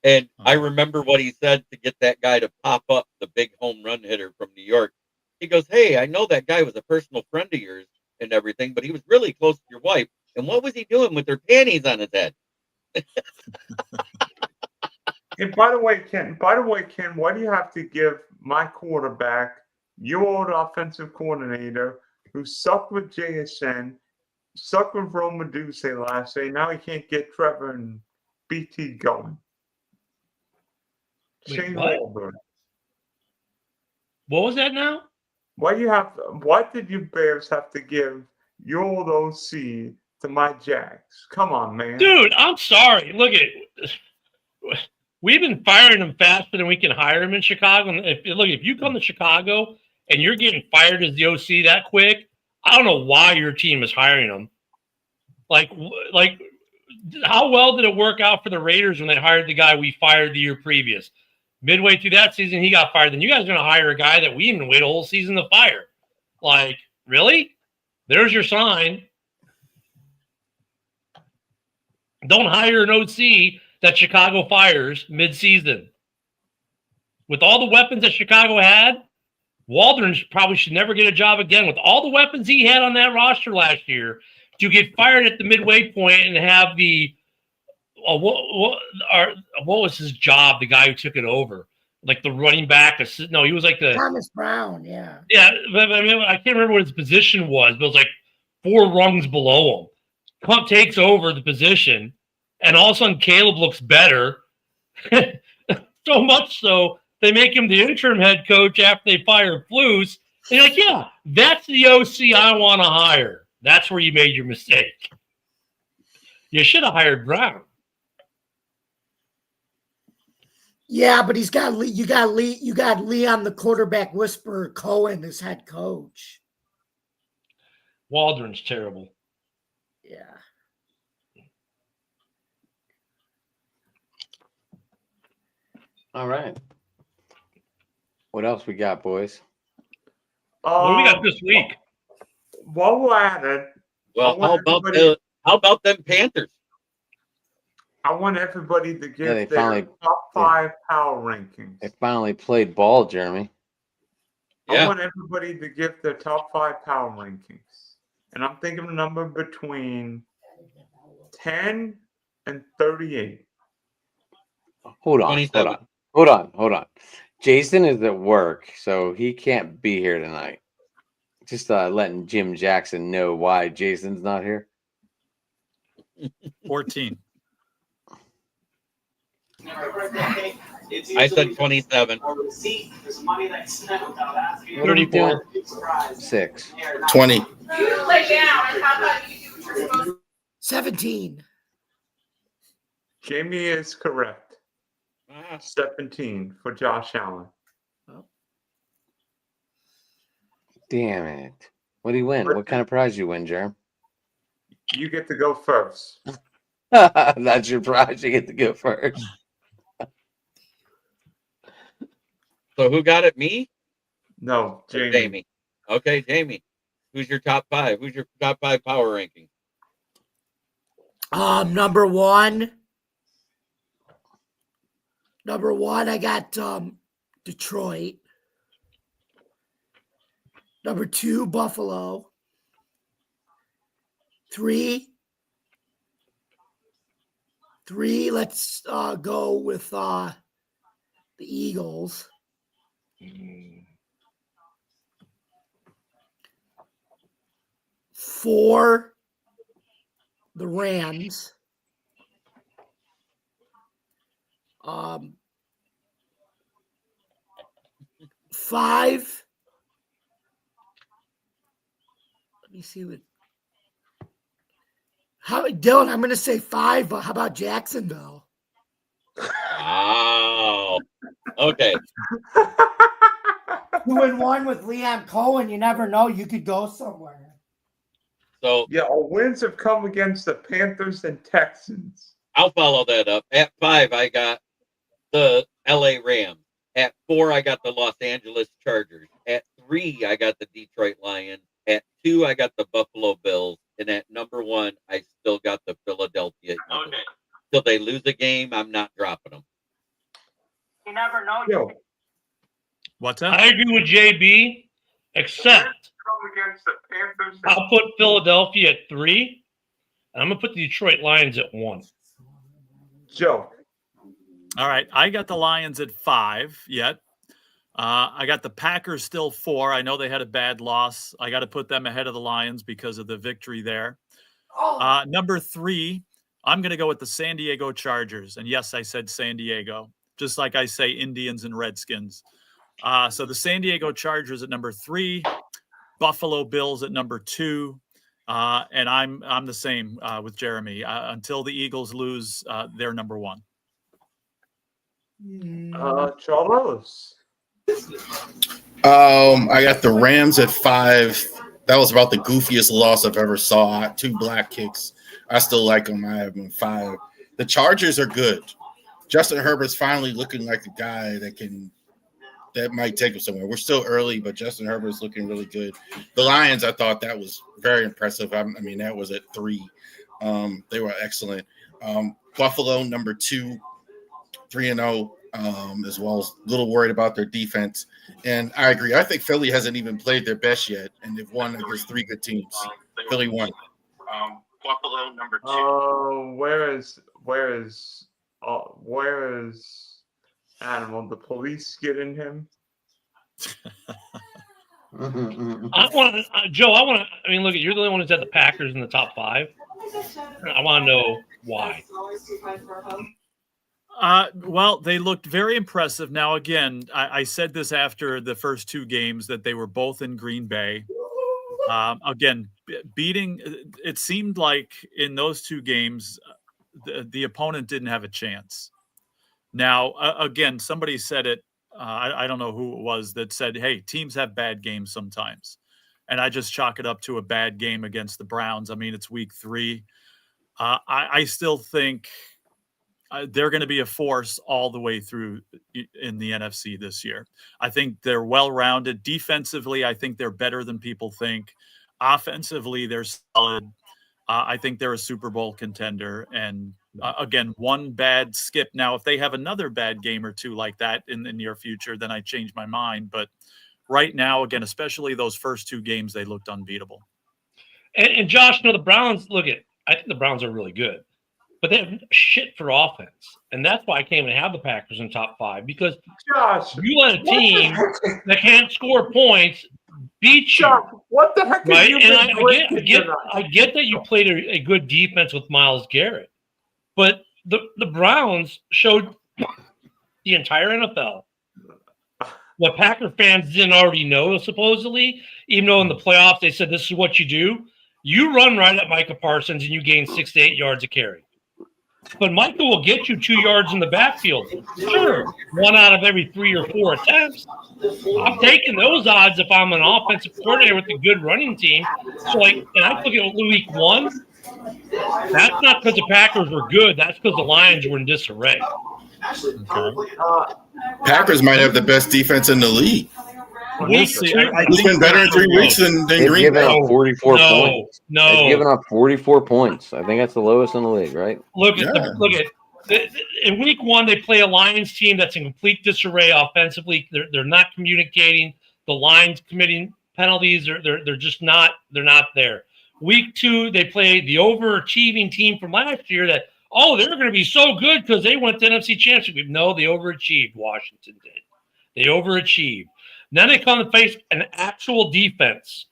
And I remember what he said to get that guy to pop up, the big home run hitter from New York. He goes, "Hey, I know that guy was a personal friend of yours and everything, but he was really close to your wife. And what was he doing with their panties on his head?" And by the way, Ken, why do you have to give my quarterback, your old offensive coordinator, who sucked with JSN, sucked with Roma Duce last day, now he can't get Trevor and BT going? Wait, Shane what? Waldron. What was that now? Why did you Bears have to give your old OC to my Jags? Come on, man. Dude, I'm sorry. Look at we've been firing them faster than we can hire them in Chicago. And if you come to Chicago and you're getting fired as the OC that quick, I don't know why your team is hiring them. Like, how well did it work out for the Raiders when they hired the guy we fired the year previous? Midway through that season, he got fired. Then you guys are going to hire a guy that we didn't wait a whole season to fire. Like, really? There's your sign. Don't hire an OC that Chicago fires mid-season. With all the weapons that Chicago had, Waldron probably should never get a job again. With all the weapons he had on that roster last year, to get fired at the midway point and have the what was his job? The guy who took it over, like the running back. No, he was like the Thomas Brown. Yeah. yeah. But I mean, I can't remember what his position was, but it was like 4 rungs below him. Clump takes over the position, and all of a sudden Caleb looks better. So much so they make him the interim head coach after they fire Flus. And you're like, yeah, that's the OC I want to hire. That's where you made your mistake. You should have hired Brown. Yeah, but you got Leon, the quarterback whisperer, Cohen as head coach. Waldron's terrible. Yeah. All right. What else we got, boys? What do we got this week? While we're at it, Well, I want how about them Panthers? I want everybody to give they their finally- top 5 power rankings. They finally played ball, Jeremy. I Yeah. want everybody to give their top 5 power rankings. And I'm thinking a number between 10 and 38. Hold on. 27. Hold on. Jason is at work, so he can't be here tonight. Just letting Jim Jackson know why Jason's not here. 14. I said 27. What are we doing? 6. 20. 17. Jamie is correct. 17 for Josh Allen. Damn it. What do you win? What kind of prize you win, Jerm? You get to go first. That's your prize. You get to go first. So who got it? Me? No, Or Jamie. Jamie. Okay, Jamie. Who's your top 5? Who's your top 5 power ranking? Number one, I got Detroit. Number 2, Buffalo. 3, let's go with the Eagles. 4, the Rams. 5. Let me see what. Dylan, I'm going to say 5, but how about Jacksonville? Wow. Okay. 2-1 with Liam Cohen. You never know. You could go somewhere. So Yeah, our wins have come against the Panthers and Texans. I'll follow that up. At 5, I got the LA Rams. At 4, I got the Los Angeles Chargers. At 3, I got the Detroit Lions. At 2, I got the Buffalo Bills. And at number 1, I still got the Philadelphia Eagles. Okay. Till they lose a game, I'm not dropping them. You never know. Yo, What's that? I agree with JB, except come against the Panthers. I'll put Philadelphia at 3. And I'm going to put the Detroit Lions at 1. Joe. All right. I got the Lions at 5 yet. I got the Packers still 4. I know they had a bad loss. I got to put them ahead of the Lions because of the victory there. Number 3, I'm going to go with the San Diego Chargers. And yes, I said San Diego, just like I say Indians and Redskins. So the San Diego Chargers at number 3, Buffalo Bills at number 2. And I'm the same with Jeremy. Until the Eagles lose, they're number 1. Charles. I got the Rams at 5. That was about the goofiest loss I've ever saw. 2 black kicks. I still like them. I have them 5. The Chargers are good. Justin Herbert's finally looking like the guy that might take him somewhere. We're still early, but Justin Herbert's looking really good. The Lions, I thought that was very impressive. I mean, that was at 3. They were excellent. Buffalo, number 2, 3-0. As well as a little worried about their defense. And I agree. I think Philly hasn't even played their best yet, and they've won against 3 good teams. Philly won. Buffalo, number 2. Where is Animal? The police getting him? Joe, I mean, look, you're the only one who's had the Packers in the top 5. I want to know why. Well, they looked very impressive. Now, again, I said this after the first 2 games that they were both in Green Bay. Again, beating, it seemed like in those 2 games, the opponent didn't have a chance. Now, again, somebody said it, I don't know who it was that said, hey, teams have bad games sometimes. And I just chalk it up to a bad game against the Browns. I mean, it's week 3. I still think they're going to be a force all the way through in the NFC this year. I think they're well-rounded. Defensively, I think they're better than people think. Offensively, they're solid. I think they're a Super Bowl contender. And again, one bad skip. Now, if they have another bad game or 2 like that in the near future, then I change my mind. But right now, again, especially those first 2 games, they looked unbeatable. And Josh, the Browns, I think the Browns are really good. But they have shit for offense. And that's why I can't even have the Packers in top 5. Because Josh, you let a team that can't score points beat you. Josh, what the heck Right? you And been I get that you played a good defense with Myles Garrett. But the Browns showed the entire NFL what Packer fans didn't already know, supposedly, even though in the playoffs they said this is what you do. You run right at Micah Parsons and you gain 6 to 8 yards a carry. But Micah will get you 2 yards in the backfield. Sure, 1 out of every 3 or 4 attempts. I'm taking those odds if I'm an offensive coordinator with a good running team. So, and I look at week 1, That's not because the Packers were good. That's because the Lions were in disarray. Packers might have the best defense in the league. Week see. two- It's been better in 3 weeks than They've Green given Bay. up 44 points. They've given No. up 44 points. I think that's the lowest in the league, right? Look at Yeah. in week one, they play a Lions team that's in complete disarray offensively. They're not communicating. The Lions committing penalties. They're just not. They're not there. Week two, they play the overachieving team from last year. They're going to be so good because they went to NFC Championship. No, they overachieved. Washington did. They overachieved. Then they come to face an actual defense,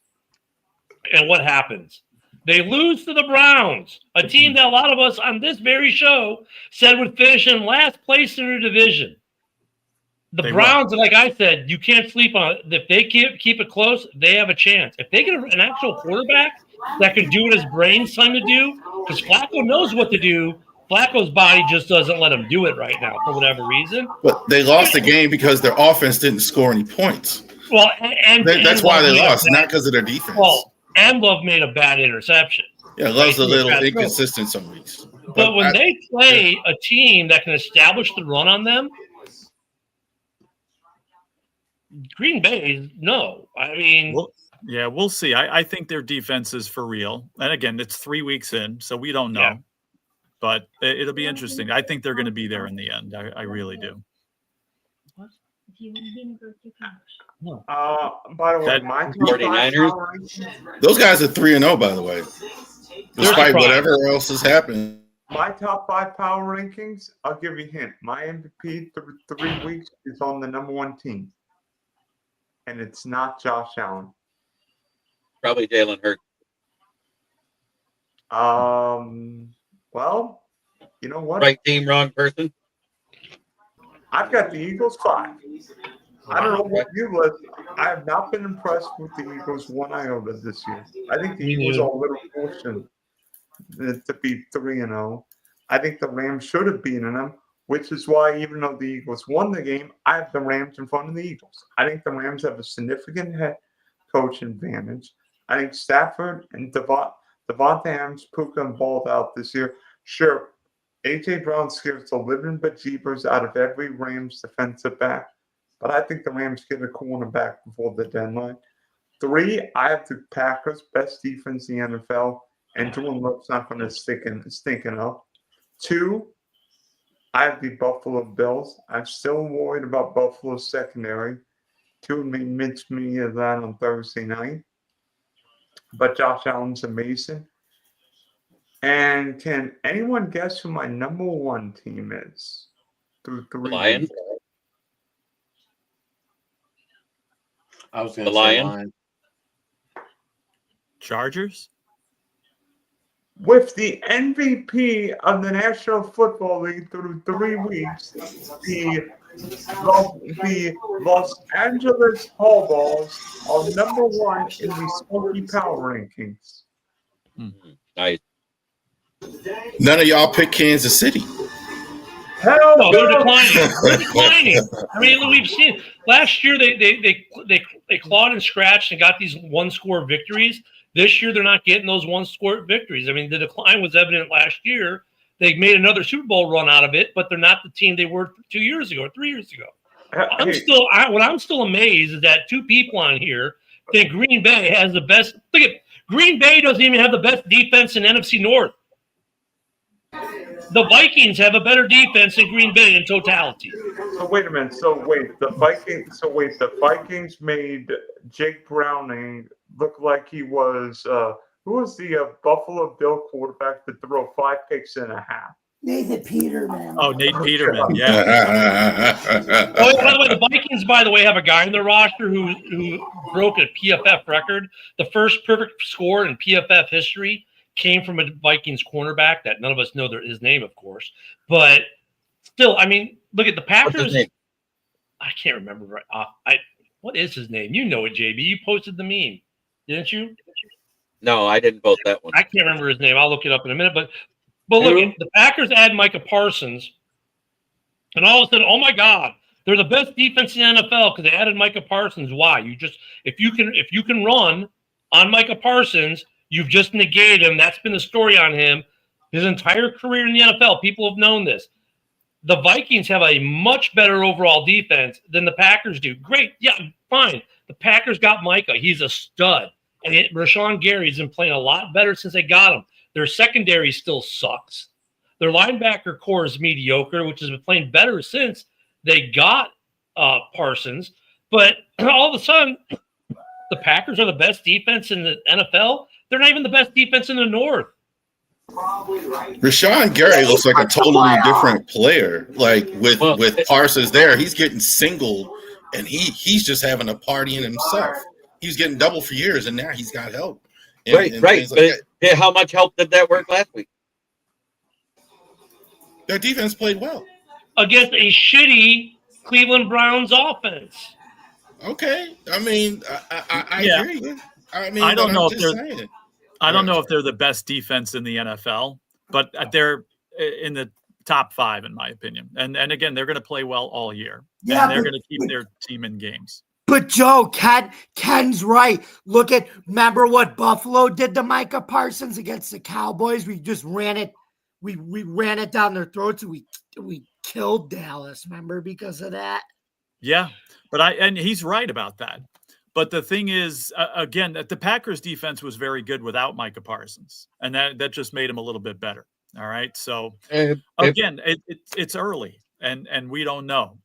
and what happens? They lose to the Browns, a team that a lot of us on this very show said would finish in last place in their division. The Browns, like I said, you can't sleep on it. If they keep it close, they have a chance. If they get an actual quarterback that can do what his brain's trying to do, because Flacco knows what to do, Flacco's body just doesn't let him do it right now for whatever reason. But they lost the game because their offense didn't score any points. Well, That's why they lost, not because of their defense. Well, and Love made a bad interception. Yeah, Love's a little inconsistent some weeks. But when they play a team that can establish the run on them, Green Bay, no. I mean, we'll see. I think their defense is for real. And again, it's 3 weeks in, so we don't know. Yeah. But it'll be interesting. I think they're going to be there in the end. I really do. By the way, That- my 49ers? Those guys are 3-0, by the way. Despite whatever else has happened. my top 5 power rankings, I'll give you a hint. My MVP through 3 weeks is on the number 1 team. And it's not Josh Allen. Probably Jalen Hurts. Well, you know what? Right team, wrong person. I've got the Eagles 5. I don't know what you list. I have not been impressed with the Eagles one iota this year. I think the Eagles are a little fortunate to be 3-0. I think the Rams should have beaten them, which is why even though the Eagles won the game, I have the Rams in front of the Eagles. I think the Rams have a significant head coach advantage. I think Stafford and Devontae Adams, Puka, and balled out this year. Sure, A.J. Brown scares the living bejeebers out of every Rams defensive back, but I think the Rams get a cornerback before the deadline. 3, I have the Packers, best defense in the NFL, and Jordan Love's not going to stinking up. 2, I have the Buffalo Bills. I'm still worried about Buffalo's secondary. 2 mince me of that on Thursday night. But Josh Allen's amazing. And can anyone guess who my number 1 team is through 3 Lions. weeks? I was going The to say Lions. Lions. Chargers? With the MVP of the National Football League through 3 weeks, the Los Angeles Hallballs are number 1 in the Smoky Power Rankings. Nice. None of y'all pick Kansas City. Hell no, they're no! declining. They're declining. I mean, we've seen last year they clawed and scratched and got these 1-score victories. This year they're not getting those 1-score victories. I mean, the decline was evident last year. They made another Super Bowl run out of it, but they're not the team they were 2 years ago or 3 years ago. What I'm still amazed is that 2 people on here think Green Bay has the best. Look at Green Bay doesn't even have the best defense in NFC North. The Vikings have a better defense than Green Bay in totality. So wait a minute. The Vikings made Jake Browning look like he was who was the Buffalo Bill quarterback that threw 5 picks and a half? Nathan Peterman. Oh, Nate Peterman. Yeah. Oh, by the way, the Vikings, have a guy in their roster who broke a PFF record. The first perfect score in PFF history came from a Vikings cornerback that none of us know his name, of course. But still, I mean, look at the Packers. What's his name? I can't remember right. What is his name? You know it, JB. You posted the meme, didn't you? No, I didn't vote that one. I can't remember his name. I'll look it up in a minute. But look, the Packers add Micah Parsons, and all of a sudden, oh my God, they're the best defense in the NFL because they added Micah Parsons. Why? If you can run on Micah Parsons, You've just negated him. That's been the story on him his entire career in the NFL. People have known this. The Vikings have a much better overall defense than the Packers do. Great. Yeah, fine. The Packers got Micah. He's a stud. And Rashawn Gary's been playing a lot better since they got him. Their secondary still sucks. Their linebacker core is mediocre, which has been playing better since they got Parsons. But all of a sudden, the Packers are the best defense in the NFL. They're not even the best defense in the North. Rashawn Gary looks like a totally different player. Like with Parsons there, he's getting singled, and he's just having a party in himself. He was getting double for years, and now he's got help. Right. But how much help did that work last week? Their defense played well against a shitty Cleveland Browns offense. Okay, I mean, I agree. I mean, I don't know if they're the best defense in the NFL, but they're in the top 5 in my opinion. And again, they're going to play well all year. Yeah, and they're going to keep their team in games. But Joe, Ken's right. Remember what Buffalo did to Micah Parsons against the Cowboys? We just ran it. We ran it down their throats, and we killed Dallas. Remember, because of that. Yeah, and he's right about that. But the thing is, again, that the Packers defense was very good without Micah Parsons, and that just made him a little bit better. All right, so again, it's early, and we don't know.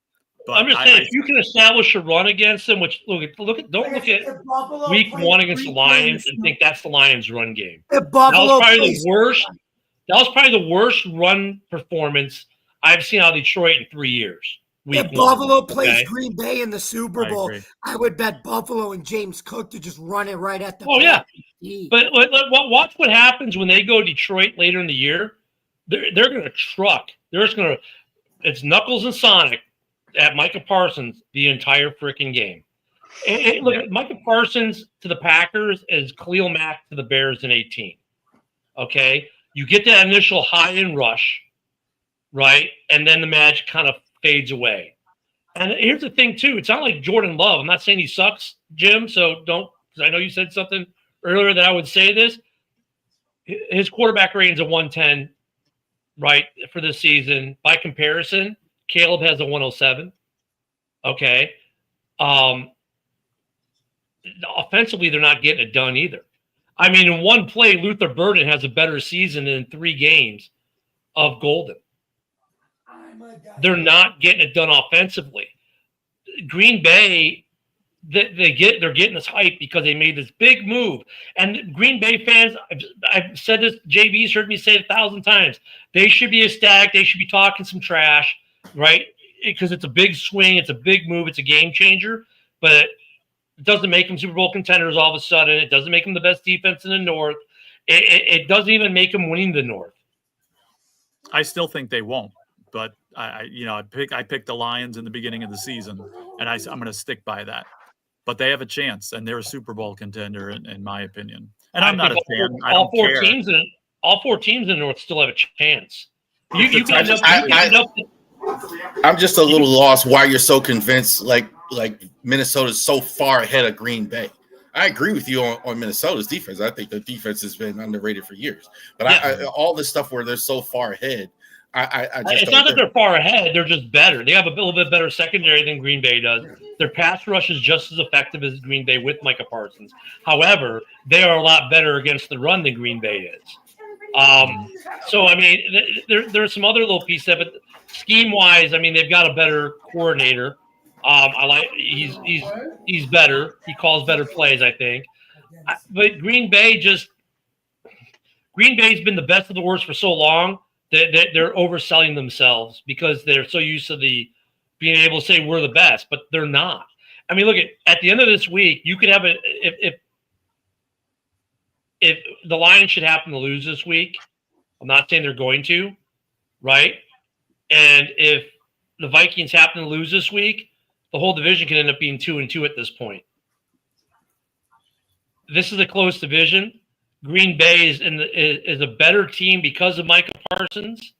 But I'm just saying, if you can establish a run against them, which don't look at week 1 against the Lions and think that's the Lions' run game. That was probably the worst run performance I've seen out of Detroit in 3 years. If Buffalo plays Green Bay in the Super Bowl, I would bet Buffalo and James Cook to just run it right at the. Oh yeah, but watch what happens when they go to Detroit later in the year. They're going to truck. They're just going to. It's Knuckles and Sonic at Micah Parsons the entire freaking game. Look at Micah Parsons to the Packers as Khalil Mack to the Bears in 2018. Okay, you get that initial high and rush, right, and then the magic kind of fades away. And here's the thing too, it's not like Jordan Love. I'm not saying he sucks, Jim, so don't, because I know you said something earlier that I would say this. His quarterback rating's a 110, right, for this season. By comparison, Caleb has a 107. Okay. Offensively, they're not getting it done either. I mean, in one play, Luther Burden has a better season in 3 games of Golden. They're not getting it done offensively. Green Bay, they're getting this hype because they made this big move. And Green Bay fans, I've said this, JB's heard me say it 1,000 times. They should be ecstatic. They should be talking some trash, right? Because it's a big swing. It's a big move. It's a game changer. But it doesn't make them Super Bowl contenders all of a sudden. It doesn't make them the best defense in the North. It doesn't even make them winning the North. I still think they won't. But I picked the Lions in the beginning of the season, and I'm going to stick by that. But they have a chance, and they're a Super Bowl contender, in my opinion. And I'm not a fan. All four teams in the North still have a chance. I'm just a little lost why you're so convinced like Minnesota's so far ahead of Green Bay. I agree with you on Minnesota's defense. I think the defense has been underrated for years. But all this stuff where they're so far ahead, it's not that they're far ahead. They're just better. They have a little bit better secondary than Green Bay does. Their pass rush is just as effective as Green Bay with Micah Parsons. However, they are a lot better against the run than Green Bay is. So, I mean, there's some other little pieces of it. Scheme-wise, I mean, they've got a better coordinator. He's better. He calls better plays, I think. But Green Bay's been the best of the worst for so long. They're overselling themselves because they're so used to being able to say we're the best, but they're not. I mean, look at the end of this week, you could have if the Lions should happen to lose this week. I'm not saying they're going to, right? And if the Vikings happen to lose this week, the whole division can end up being 2-2 at this point. This is a close division. Green Bay is a better team because of Micah Parsons,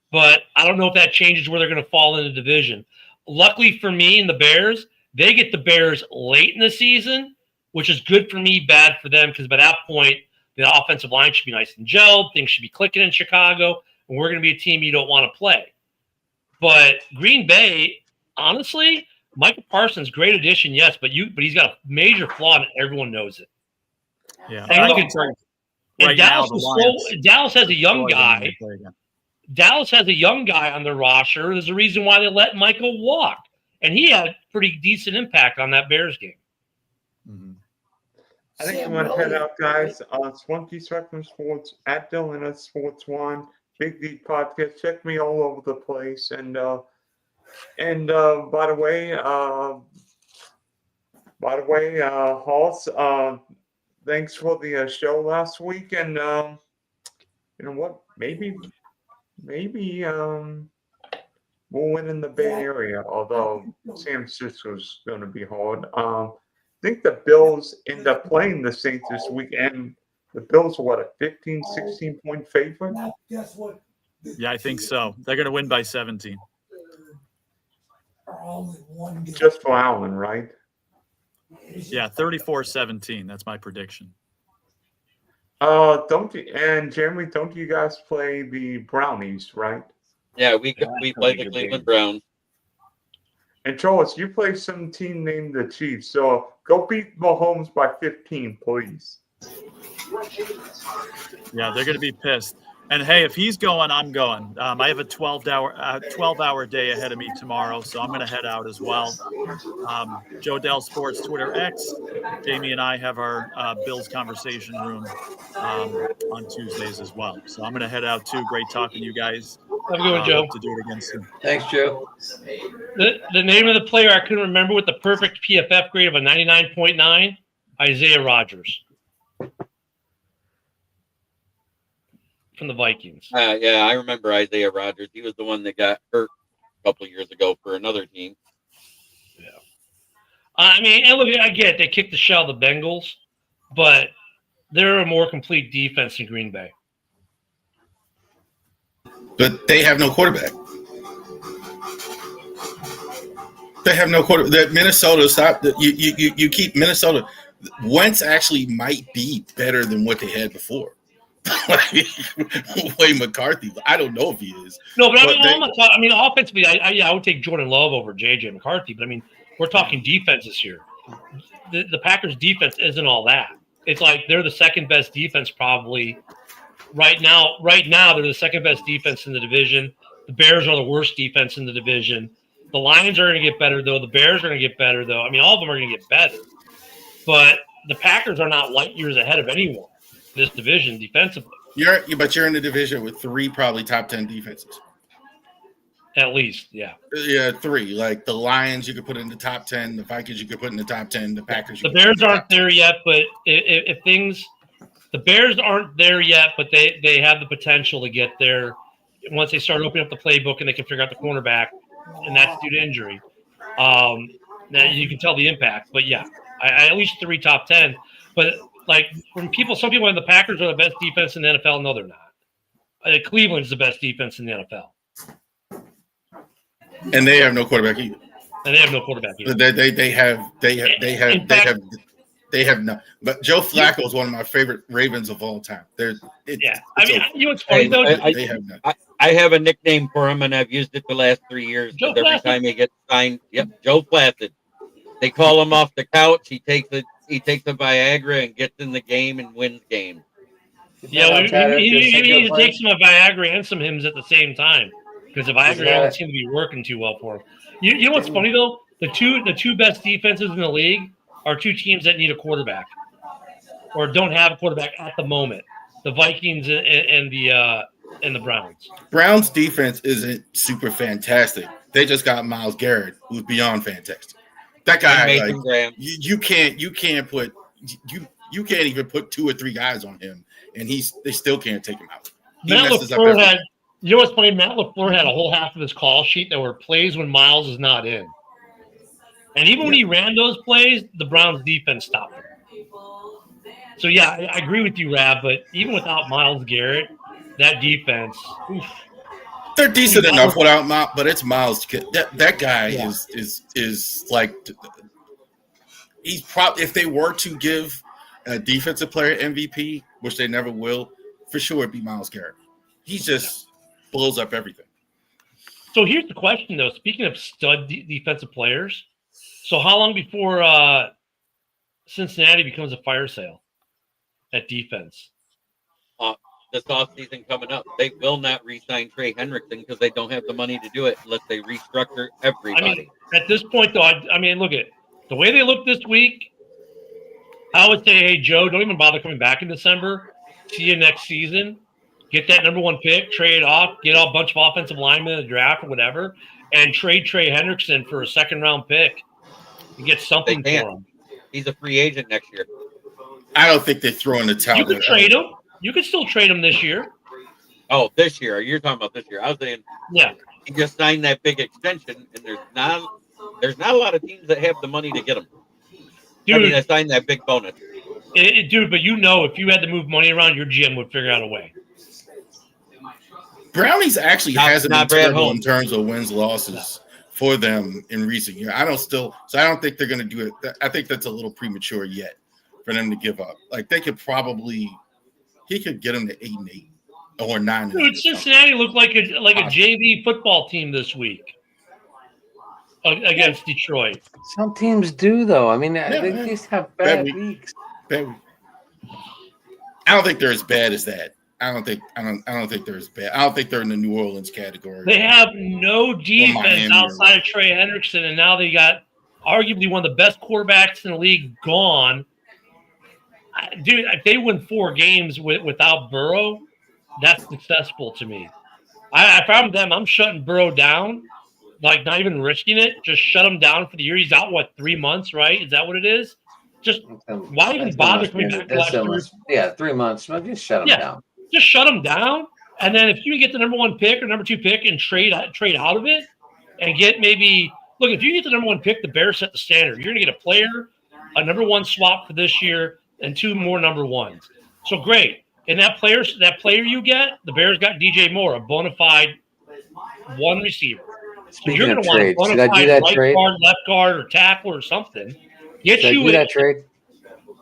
but I don't know if that changes where they're going to fall in the division. Luckily for me and the Bears, they get the Bears late in the season, which is good for me, bad for them, because by that point, The offensive line should be nice and gelled. Things should be clicking in Chicago, and we're going to be a team you don't want to play. But Green Bay, honestly, Michael Parsons, great addition, yes, but he's got a major flaw, and everyone knows it. Yeah, And I look can at- tell you And right now, Dallas, the is Lions Dallas has a young destroy them when guy. they play again. Dallas has a young guy on their roster. There's a reason why they let Michael walk, and he had pretty decent impact on that Bears game. Mhm. I think I'm gonna head out, guys. Swanky Spectrum Sports at Dylan at Sports One, Big D Podcast. Check me all over the place. And by the way, Hoss, thanks for the show last week. And you know what? Maybe we'll win in the Bay Area. Although San Francisco is going to be hard. I think the Bills end up playing the Saints this weekend. The Bills are what, a 15, 16-point favorite? Guess what? Yeah, I think so. They're going to win by 17. Are all in one game. Just for Allen, right? Yeah, 34-17. That's my prediction. Don't you, and Jeremy, don't you guys play the Brownies, right? Yeah, we play the good Cleveland game. Browns. And Charles, you play some team named the Chiefs, so go beat Mahomes by 15, please. Yeah, they're going to be pissed. And hey, if he's going, I'm going. I have a 12-hour day ahead of me tomorrow, so I'm going to head out as well. Joe Dell Sports Twitter X. Jamie and I have our Bills conversation room on Tuesdays as well. So I'm going to head out too. Great talking to you guys. Have a good one, Joe. Hope to do it again soon. Thanks, Joe. The name of the player I couldn't remember with the perfect PFF grade of a 99.9, Isaiah Rodgers from the Vikings. Yeah, I remember Isaiah Rodgers. He was the one that got hurt a couple of years ago for another team. I mean, and look, I get it. They kicked the shell of the Bengals, but they're a more complete defense than Green Bay. But they have no quarterback. They have no quarterback. That Minnesota stop. You keep Minnesota. Wentz actually might be better than what they had before. Wayne McCarthy. I don't know if he is. No, but I mean, offensively, I would take Jordan Love over JJ McCarthy. But I mean, we're talking defenses here. The Packers' defense isn't all that. It's like they're the second best defense probably right now. Right now, they're the second best defense in the division. The Bears are the worst defense in the division. The Lions are going to get better, though. The Bears are going to get better, though. I mean, all of them are going to get better. But the Packers are not light years ahead of anyone in this division defensively. But you're in the division with three probably top 10 defenses. At least, yeah. Yeah, three. Like the Lions, you could put in the top 10. The Vikings, you could put in the top 10. The Packers. The Bears aren't there yet, but if things, the Bears aren't there yet, but they have the potential to get there once they start opening up the playbook and they can figure out the cornerback, and that's due to injury. Now you can tell the impact, but yeah, I at least three top 10. But like some people in the Packers are the best defense in the NFL. No, they're not. Cleveland's the best defense in the NFL. And they have no quarterback either. And they have no quarterback either. They have no. But Joe Flacco is one of my favorite Ravens of all time. I mean, you know what's funny though? They have none. I have a nickname for him, and I've used it the last 3 years. Joe Every Placid. time he gets signed, Joe Placid. They call him off the couch. He takes a Viagra and gets in the game and wins games. Yeah, we need to take some Viagra and some Hims at the same time because the Viagra doesn't seem to be working too well for him. You know what's funny though? The two best defenses in the league are two teams that need a quarterback or don't have a quarterback at the moment. The Vikings and the Browns. Browns defense isn't super fantastic. They just got Myles Garrett, who's beyond fantastic. That guy, like, you can't even put two or three guys on him, and they still can't take him out. Matt LaFleur had, you know what's funny? Matt LaFleur had a whole half of his call sheet that were plays when Myles is not in, and even when he ran those plays, the Browns defense stopped him. So yeah, I agree with you, Rav. But even without Myles Garrett, that defense. Oof. They're decent enough without Myles, but it's Myles. That guy is like he's probably, if they were to give a defensive player MVP, which they never will, for sure it'd be Myles Garrett. He just blows up everything. So here's the question, though. Speaking of stud defensive players, so how long before Cincinnati becomes a fire sale at defense? This offseason coming up, they will not re-sign Trey Hendrickson because they don't have the money to do it unless they restructure everybody. I mean, at this point, though, I mean, look at the way they look this week. I would say, hey, Joe, don't even bother coming back in December. See you next season. Get that number 1 pick, trade it off, get a bunch of offensive linemen in the draft or whatever, and trade Trey Hendrickson for a second-round pick and get something for him. He's a free agent next year. I don't think they're throwing the towel. You could trade him. You could still trade him this year. Oh, this year. You're talking about this year. I was saying, yeah, he just signed that big extension, and there's not a lot of teams that have the money to get him. Dude, I mean, they signed that big bonus. Dude, but if you had to move money around, your GM would figure out a way. Brownies actually hasn't been not Brad terrible Holmes. in terms of wins losses for them in recent years. I don't think they're going to do it. I think that's a little premature yet for them to give up. Like he could get them to 8-8 or 9. Dude, Cincinnati looked like a JV football team this week against Detroit. Some teams do, though. I mean, they just have bad weeks. I don't think they're as bad as that. I don't think they're as bad. I don't think they're in the New Orleans category. They have no defense outside of Trey Hendrickson, and now they got arguably one of the best quarterbacks in the league gone. Dude, if they win 4 games without Burrow, that's successful to me. If I'm them, I'm shutting Burrow down, like not even risking it. Just shut him down for the year. He's out, 3 months, right? Is that what it is? Just why even bother coming back? 3 months. Just shut him down. Just shut him down, and then if you get the number 1 pick or number 2 pick and trade out of it, and get maybe look, if you get the number 1 pick, the Bears set the standard. You're going to get a player, a number 1 swap for this year, and 2 more number 1s. So great. And that player you get, the Bears got DJ Moore, a bona fide 1 receiver. So you're going to want a bona fide right guard, left guard, or tackle or something. Should I do that trade?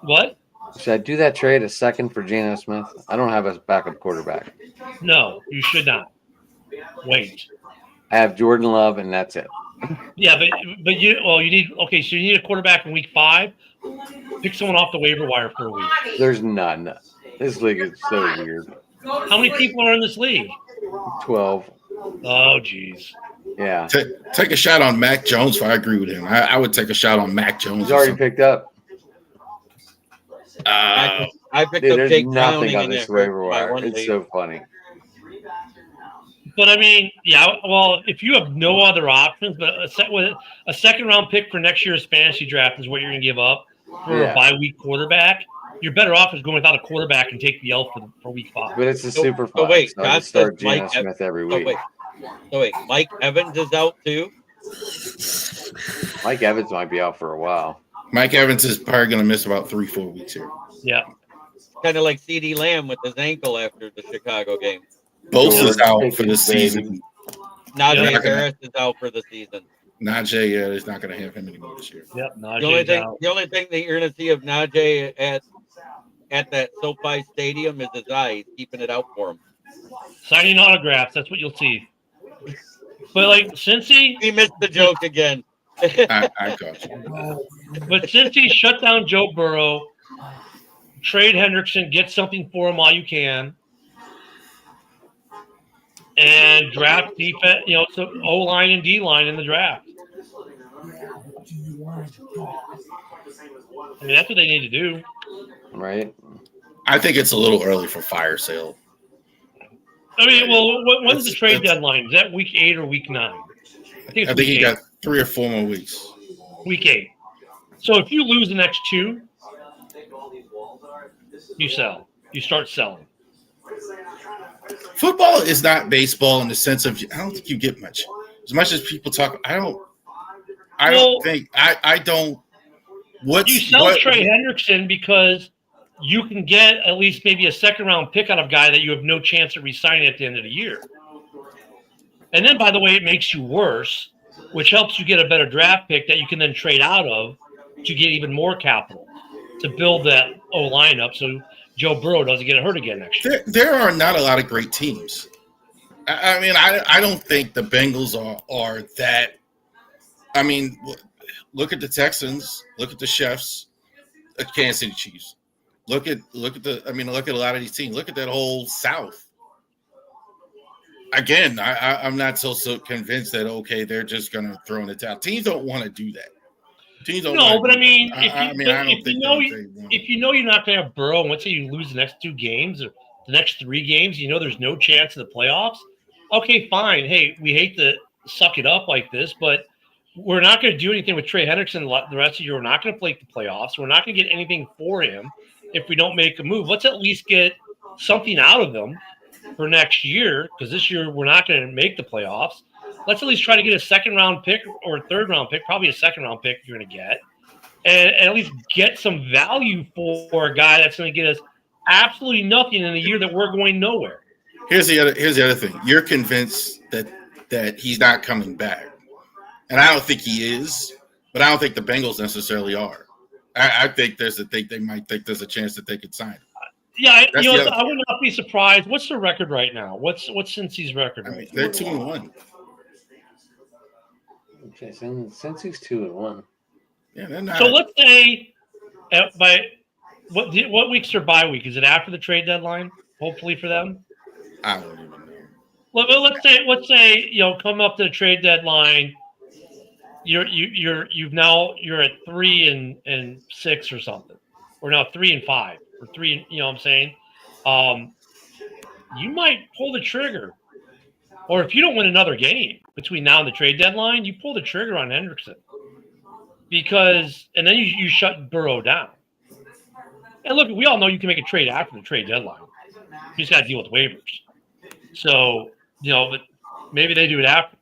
What? Should I do that trade a second for Geno Smith? I don't have a backup quarterback. No, you should not. Wait. I have Jordan Love, and that's it. Yeah, but you need so you need a quarterback in week 5. Pick someone off the waiver wire for a week. There's none. This league is so weird. How many people are in this league? 12. Oh, geez. Yeah. Take a shot on Mac Jones. If I agree with him, I would take a shot on Mac Jones. He's already picked up. I picked up there's Jake nothing Browning on this waiver wire. It's league. so funny. But I mean, if you have no other options, but a second-round pick for next year's fantasy draft is what you're going to give up for a bye-week quarterback. You're better off is going without a quarterback and take the L for week 5. But it's a super flex. So wait, I start Geno Smith every week. So wait, Mike Evans is out too? Mike Evans might be out for a while. Mike Evans is probably going to miss about 3-4 weeks here. Yeah. Kind of like CeeDee Lamb with his ankle after the Chicago game. Bosa's out for the season. Najee Harris is out for the season. Najee is not going to have him anymore this year. Yep. The only thing that you're going to see of Najee at that SoFi Stadium is his eye. He's keeping it out for him. Signing autographs. That's what you'll see. But Cincy, he missed the joke again. I got you. But Cincy shut down Joe Burrow, trade Hendrickson, get something for him while you can, and draft defense. So O-line and D-line in the draft. I mean, that's what they need to do. Right. I think it's a little early for fire sale. I mean, when's the trade deadline? Is that week 8 or week 9? I think he got 3 or 4 more weeks. Week 8. So if you lose the next 2, you sell. You start selling. Football is not baseball in the sense of I don't think you get much. As much as people talk, I don't think. You sell Trey Hendrickson because you can get at least maybe a second-round pick out of a guy that you have no chance of re-signing at the end of the year. And then, by the way, it makes you worse, which helps you get a better draft pick that you can then trade out of to get even more capital to build that O-line up. So Joe Burrow doesn't get hurt again next year. There are not a lot of great teams. I mean, I don't think the Bengals are that. I mean, look at the Texans. Look at the Chiefs. Kansas City Chiefs. Look at a lot of these teams. Look at that whole South. Again, I'm not so convinced that they're just going to throw in the towel. Teams don't want to do that. Teams don't. No, but I mean, if you know you're not going to have Burrow, and let's say you lose the next 2 games or the next 3 games, you know there's no chance of the playoffs. Okay, fine. Hey, we hate to suck it up like this, but we're not going to do anything with Trey Hendrickson the rest of the year. We're not going to play the playoffs. We're not going to get anything for him if we don't make a move. Let's at least get something out of them for next year, because this year we're not going to make the playoffs. Let's at least try to get a 2nd-round pick or a 3rd-round pick, probably a 2nd-round pick you're going to get, and at least get some value for a guy that's going to get us absolutely nothing in a year that we're going nowhere. Here's the other thing. You're convinced that he's not coming back. And I don't think he is, but I don't think the Bengals necessarily are. I think they might think there's a chance that they could sign him. Yeah, I would not be surprised. What's the record right now? What's Cincy's record? I mean, they're 2-1. Okay, so Cincy's 2-1. Yeah, they're not. So let's say by what week's their bye week? Is it after the trade deadline? Hopefully for them. I don't even know. Let's say come up to the trade deadline. You're at 3-6 or something, or now 3-5 or 3. You know what I'm saying? You might pull the trigger, or if you don't win another game between now and the trade deadline, you pull the trigger on Hendrickson, and then you shut Burrow down. And look, we all know you can make a trade after the trade deadline. You just got to deal with waivers. So but maybe they do it after.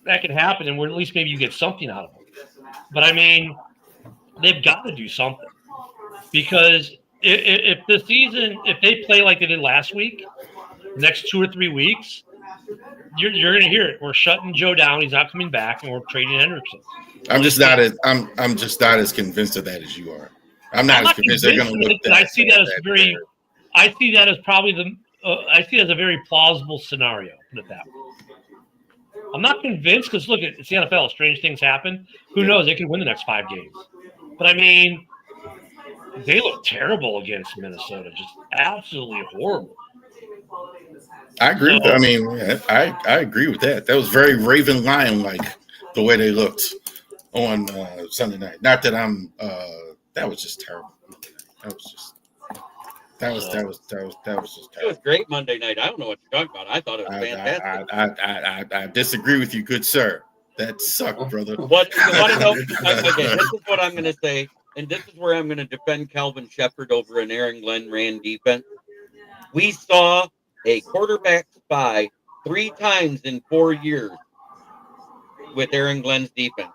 That could happen, and at least maybe you get something out of them. But I mean, they've got to do something, because if they play like they did last week, the next 2 or 3 weeks, you're going to hear it. We're shutting Joe down. He's not coming back, and we're trading Hendrickson. I'm just not as convinced of that as you are. I'm not convinced they're going to look. I see that as I see it as a very plausible scenario. Put it that way. I'm not convinced, because look, it's the NFL. Strange things happen. Who knows? They could win the next 5 games. But I mean, they look terrible against Minnesota. Just absolutely horrible. I agree. I mean, I agree with that. That was very Raven Lion like, the way they looked on Sunday night. Not that that was just terrible. That was just terrible. It was great Monday night. I don't know what you're talking about. I thought it was fantastic. I disagree with you, good sir. That sucked, brother. What you want to know? Okay, this is what I'm going to say, and this is where I'm going to defend Calvin Shepard over an Aaron Glenn ran defense. We saw a quarterback spy 3 times in 4 years with Aaron Glenn's defense.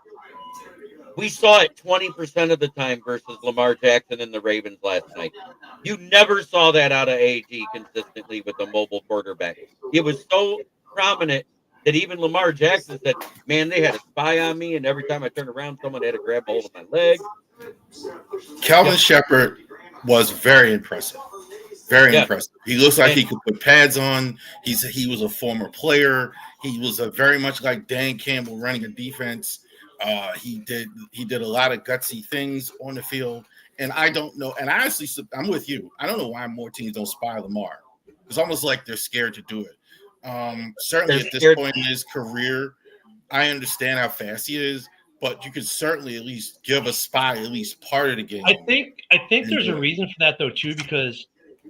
We saw it 20% of the time versus Lamar Jackson and the Ravens last night. You never saw that out of AG consistently with a mobile quarterback. It was so prominent that even Lamar Jackson said, man, they had a spy on me, and every time I turned around, someone had to grab a hold of my leg. Calvin Shepard was very impressive. Very impressive. He looks like he could put pads on. He was a former player. He was very much like Dan Campbell running a defense. He did a lot of gutsy things on the field, and I don't know. And honestly, I'm with you. I don't know why more teams don't spy Lamar. It's almost like they're scared to do it. Certainly at this point in his career, I understand how fast he is, but you could certainly at least give a spy at least part of the game. I think there's a reason for that though too, because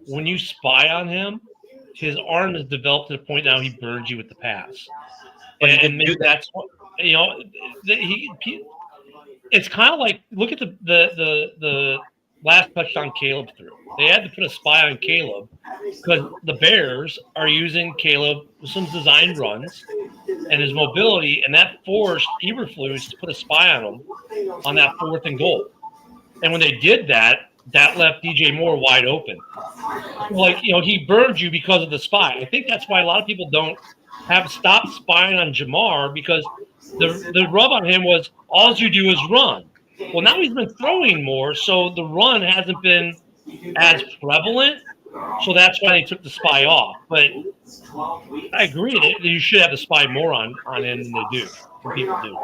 when you spy on him, his arm is developed to the point now he burns you with the pass, and maybe that's what. It's kind of like, look at the last touchdown Caleb threw. They had to put a spy on Caleb because the Bears are using Caleb with some designed runs and his mobility, and that forced Eberflus to put a spy on him on that 4th and goal. And when they did that, that left DJ Moore wide open. He burned you because of the spy. I think that's why a lot of people don't have stopped spying on Jamar, because the rub on him was all you do is run. Well, now he's been throwing more, so the run hasn't been as prevalent. So that's why they took the spy off. But I agree that you should have the spy more on end than they do. Than people do.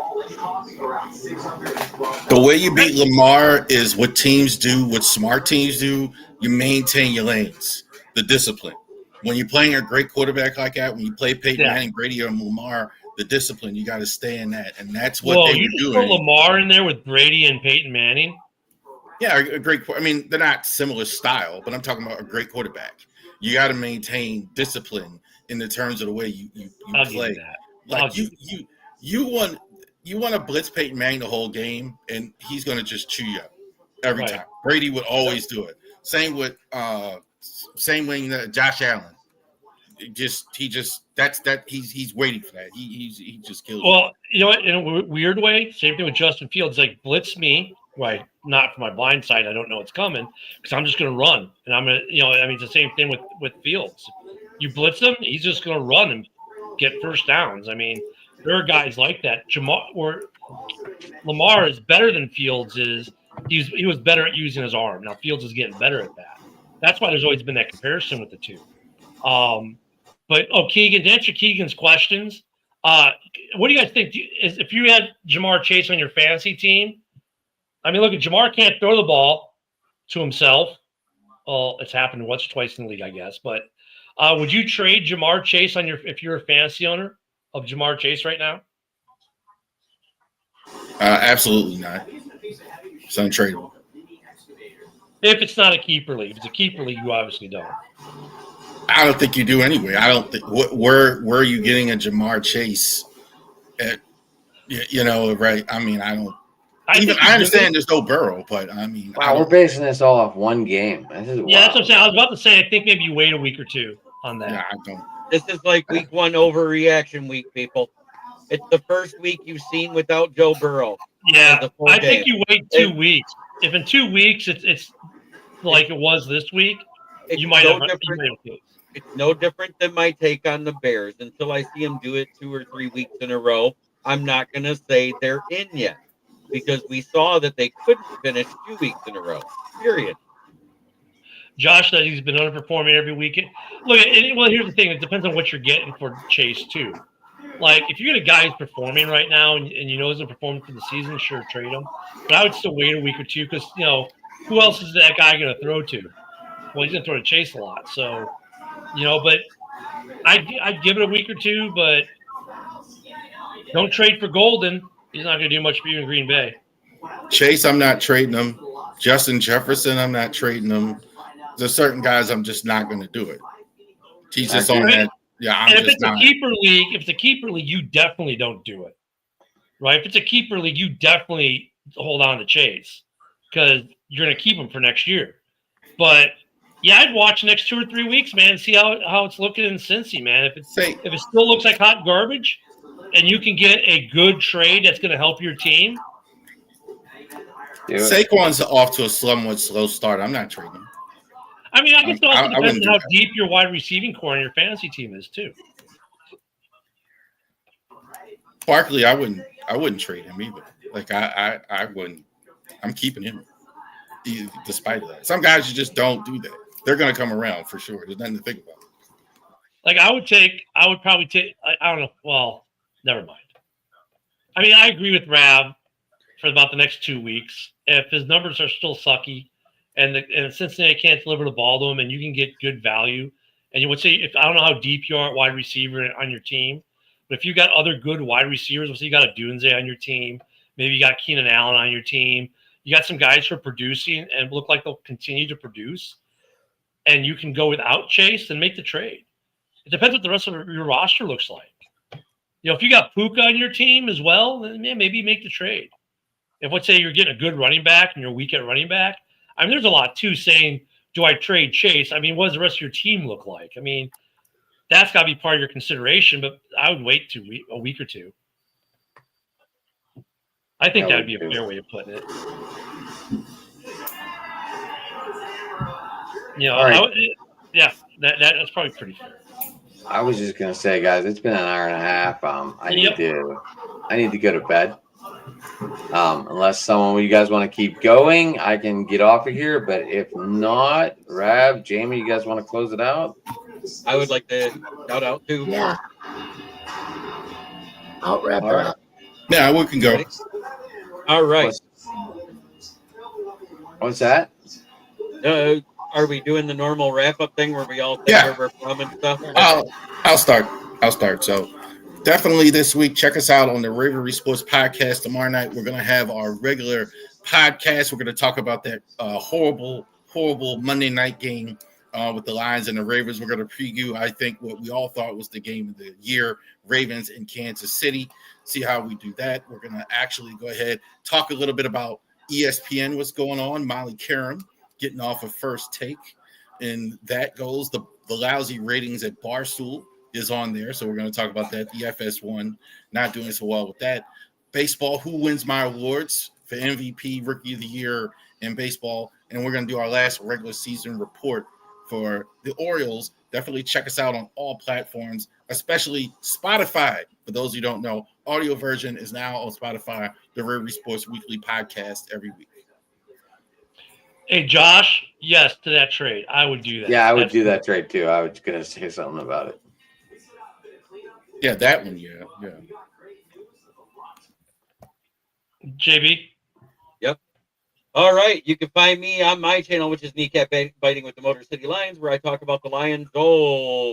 The way you beat Lamar is what teams do, what smart teams do. You maintain your lanes, the discipline. When you're playing a great quarterback like that, when you play Peyton Manning, Brady, or Lamar, the discipline, you got to stay in that. And that's what they were doing. Put Lamar in there with Brady and Peyton Manning? Yeah, a great. I mean, they're not similar style, but I'm talking about a great quarterback. You got to maintain discipline in the terms of the way you play. Like you want to blitz Peyton Manning the whole game, and he's going to just chew you up every time. Brady would always do it. Same with Josh Allen. He's waiting for that. He just kills. Well, you know what? In a weird way, same thing with Justin Fields. Like blitz me, right? Not for my blind side. I don't know what's coming because I'm just going to run, and I'm going to, it's the same thing with Fields. You blitz him, he's just going to run and get first downs. I mean, there are guys like that. Lamar is better than Fields is. He was better at using his arm. Now Fields is getting better at that. That's why there's always been that comparison with the two. Keegan, to answer Keegan's questions, what do you guys think? If you had Jamar Chase on your fantasy team, I mean, look, Jamar can't throw the ball to himself. Well, it's happened once or twice in the league, I guess. But would you trade Jamar Chase if you're a fantasy owner of Jamar Chase right now? Absolutely not. It's untradeable. If it's not a keeper league. If it's a keeper league, you obviously don't. I don't think you do anyway. I don't think. Where are you getting a Jamar Chase? Right? I mean, I don't. I understand there's no Burrow, but I mean. Wow, we're basing this all off one game. This is that's what I'm saying. I was about to say. I think maybe you wait a week or two on that. Yeah, I don't. This is like week 1 overreaction week, people. It's the first week you've seen without Joe Burrow. Yeah, I think you wait 2 weeks. If in 2 weeks it's like it was this week, you might have. It's no different than my take on the Bears. Until I see them do it 2 or 3 weeks in a row, I'm not going to say they're in yet because we saw that they couldn't finish 2 weeks in a row. Period. Josh said he's been underperforming every weekend. Look, here's the thing. It depends on what you're getting for Chase, too. Like, if you get a guy who's performing right now and you know he's going to perform for the season, sure, trade him. But I would still wait a week or two because, who else is that guy going to throw to? Well, he's going to throw to Chase a lot. So, but I'd give it a week or two, but don't trade for Golden. He's not going to do much for you in Green Bay. Chase, I'm not trading him. Justin Jefferson, I'm not trading him. There's certain guys I'm just not going to do it. He's just on that. Yeah, if it's a keeper league, you definitely don't do it. Right? If it's a keeper league, you definitely hold on to Chase because you're going to keep him for next year. But yeah, I'd watch the next 2 or 3 weeks, man, and see how it's looking in Cincy, man. If it still looks like hot garbage, and you can get a good trade that's going to help your team. Saquon's off to a somewhat slow start. I'm not trading him. I mean, I guess it also depends on how deep your wide receiving core in your fantasy team is too. Barkley, I wouldn't trade him either. Like I wouldn't. I'm keeping him, despite of that. Some guys you just don't do that. They're going to come around for sure. There's nothing to think about. Like I would probably take. I don't know. Well, never mind. I mean, I agree with Rav for about the next 2 weeks. If his numbers are still sucky. And Cincinnati can't deliver the ball to him, and you can get good value. And you would say, I don't know how deep you are at wide receiver on your team, but if you got other good wide receivers, let's say you got a Dunze on your team, maybe you got Keenan Allen on your team, you got some guys who are producing and look like they'll continue to produce, and you can go without Chase and make the trade. It depends what the rest of your roster looks like. If you got Puka on your team as well, then maybe make the trade. If let's say you're getting a good running back and you're weak at running back. I mean, there's a lot, too, saying, do I trade Chase? I mean, what does the rest of your team look like? I mean, that's got to be part of your consideration, but I would wait a week or two. I think that would be a fair way of putting it. That's probably pretty fair. I was just going to say, guys, it's been an hour and a half. I need to go to bed. Unless someone you guys want to keep going, I can get off of here. But if not, Rab, Jamie, you guys want to close it out? I would like to shout out to. Yeah. I'll wrap All it right. up. Yeah, we can go. All right. What's that? Are we doing the normal wrap up thing where we all say Yeah. where we're from and stuff? I'll start. So definitely this week, check us out on the Ravery Sports Podcast. Tomorrow night, we're going to have our regular podcast. We're going to talk about that horrible Monday night game with the Lions and the Ravens. We're going to preview, I think, what we all thought was the game of the year, Ravens in Kansas City. See how we do that. We're going to actually go ahead, talk a little bit about ESPN, what's going on. Molly Karam getting off of First Take. And that goes, the lousy ratings at Barstool is on there. So we're going to talk about that. The FS1 not doing so well with that. Baseball, who wins my awards for MVP, Rookie of the Year in baseball. And we're going to do our last regular season report for the Orioles. Definitely check us out on all platforms, especially Spotify. For those who don't know, audio version is now on Spotify, the Ravery Sports Weekly podcast every week. Hey, Josh, yes to that trade. I would do that. Yeah, I would do that trade too. I was going to say something about it. Yeah, that one, yeah. JB? Yep. All right. You can find me on my channel, which is Kneecap Biting with the Motor City Lions, where I talk about the Lions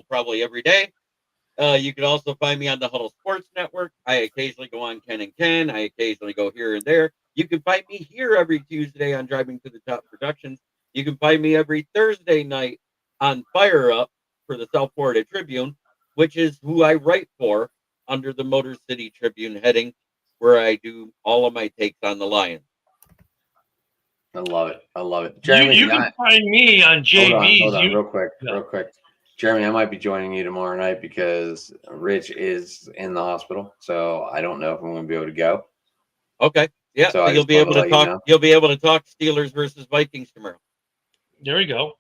probably every day. You can also find me on the Huddle Sports Network. I occasionally go on Ken and Ken. I occasionally go here and there. You can find me here every Tuesday on Driving to the Top Productions. You can find me every Thursday night on Fire Up for the South Florida Tribune, which is who I write for under the Motor City Tribune heading, where I do all of my takes on the Lions. I love it. Jeremy, you can find me on JB's. Hold on, real quick. Jeremy, I might be joining you tomorrow night because Rich is in the hospital, so I don't know if I'm going to be able to go. Okay. Yeah, so you'll be able to talk. You'll be able to talk Steelers versus Vikings tomorrow. There we go.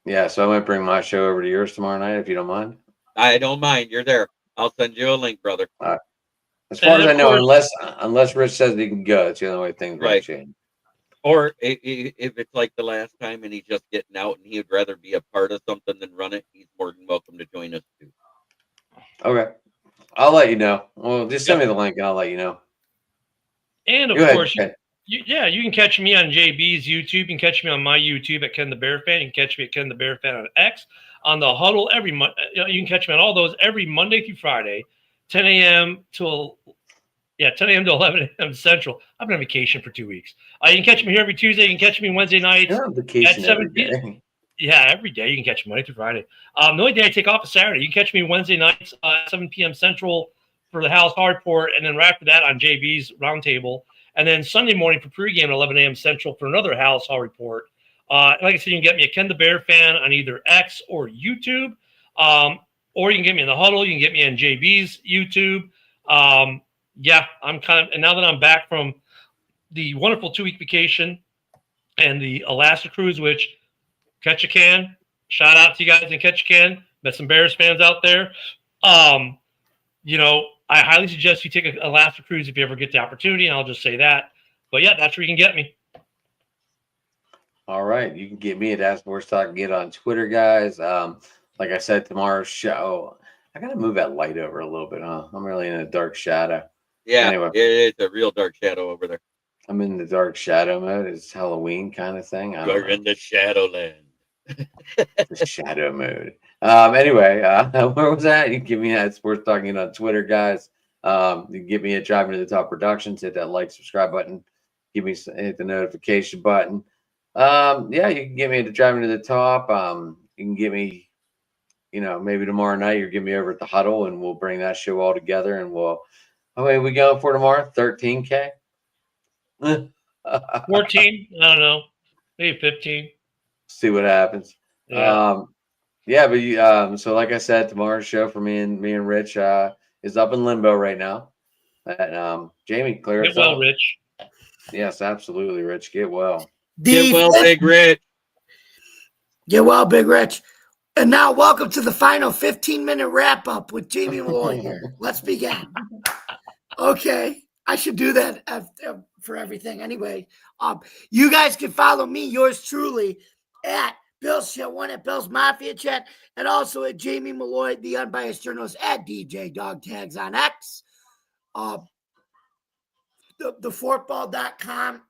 Yeah, so I might bring my show over to yours tomorrow night if you don't mind. I don't mind. You're there. I'll send you a link, brother. As far as I know, unless Rich says he can go, it's the only way things might change. Or if it's like the last time and he's just getting out and he would rather be a part of something than run it, he's more than welcome to join us too. Okay. I'll let you know. Well, just send me the link and I'll let you know. And of course, you can catch me on JB's YouTube. You can catch me on my YouTube at Ken the Bear Fan. You can catch me at Ken the Bear Fan on X. On the Huddle every month. You can catch me on all those every Monday through Friday, 10 a.m. to 11 a.m. Central. I've been on vacation for 2 weeks. You can catch me here every Tuesday. You can catch me Wednesday nights at 7 p.m. Yeah, every day. You can catch me Monday through Friday. The only day I take off is Saturday. You can catch me Wednesday nights at 7 p.m. Central for the House Hard Report, and then right after that on JB's Roundtable. And then Sunday morning for pregame at 11 a.m. Central for another House Hall Report. Like I said, you can get me at Ken the Bear Fan on either X or YouTube. Or you can get me in the Huddle. You can get me on JB's YouTube. I'm and now that I'm back from the wonderful 2-week vacation and the Alaska cruise, which Catch a Can, shout out to you guys in Catch a Can. Met some Bears fans out there. I highly suggest you take a Alaska cruise if you ever get the opportunity. And I'll just say that. But yeah, that's where you can get me. All right. You can get me at Sports Talk. Get on Twitter, guys. Like I said, tomorrow's show, I got to move that light over a little bit, huh? I'm really in a dark shadow. Yeah, anyway, it's a real dark shadow over there. I'm in the dark shadow mode. It's Halloween kind of thing. You're in the Shadowland. The shadow mode. Anyway, where was that? You can give me at Sports Talking on Twitter, guys. You can get me at Driving to the Top Productions. Hit that like, subscribe button. Hit the notification button. You can get me at the Driving to the Top. You can get me, maybe tomorrow night you'll get me over at the Huddle, and we'll bring that show all together, and how many are we going for tomorrow? 13K? 14? I don't know. Maybe 15. See what happens. Yeah. So like I said, tomorrow's show for me and Rich is up in limbo right now. And Jamie, clear us up. Rich. Yes, absolutely, Rich. Get well. Get well, Big Rich. Get well, Big Rich. And now, welcome to the final 15-minute wrap-up with Jamie Malloy here. Let's begin. Okay. I should do that for everything anyway. You guys can follow me, yours truly, at Bill's Chat 1 at Bill's Mafia Chat, and also at Jamie Malloy, the unbiased journalist, at DJ Dog Tags on X. TheFortball.com,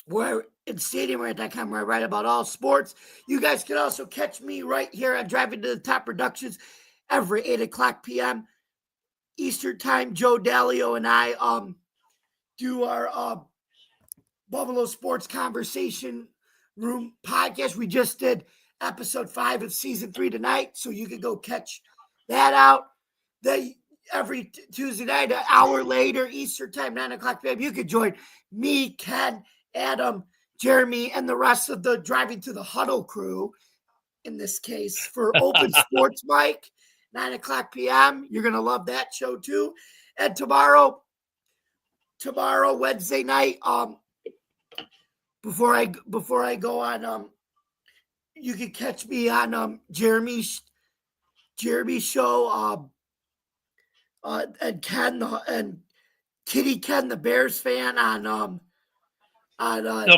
and StadiumRant.com, where I write about all sports. You guys can also catch me right here on Driving to the Top Productions every 8 o'clock p.m. Eastern Time. Joe Dalio and I do our Buffalo Sports Conversation Room podcast. We just did episode 5 of season 3 tonight, so you can go catch that out. Every Tuesday night, an hour later, Eastern Time, 9 o'clock p.m., you could join me, Ken, Adam, Jeremy, and the rest of the Driving to the Huddle crew, in this case, for Open Sports Mike, 9 o'clock p.m. You're going to love that show, too. And tomorrow, Wednesday night, before I go on, you can catch me on Jeremy's show, and Ken and Kitty Ken, the Bears fan, no,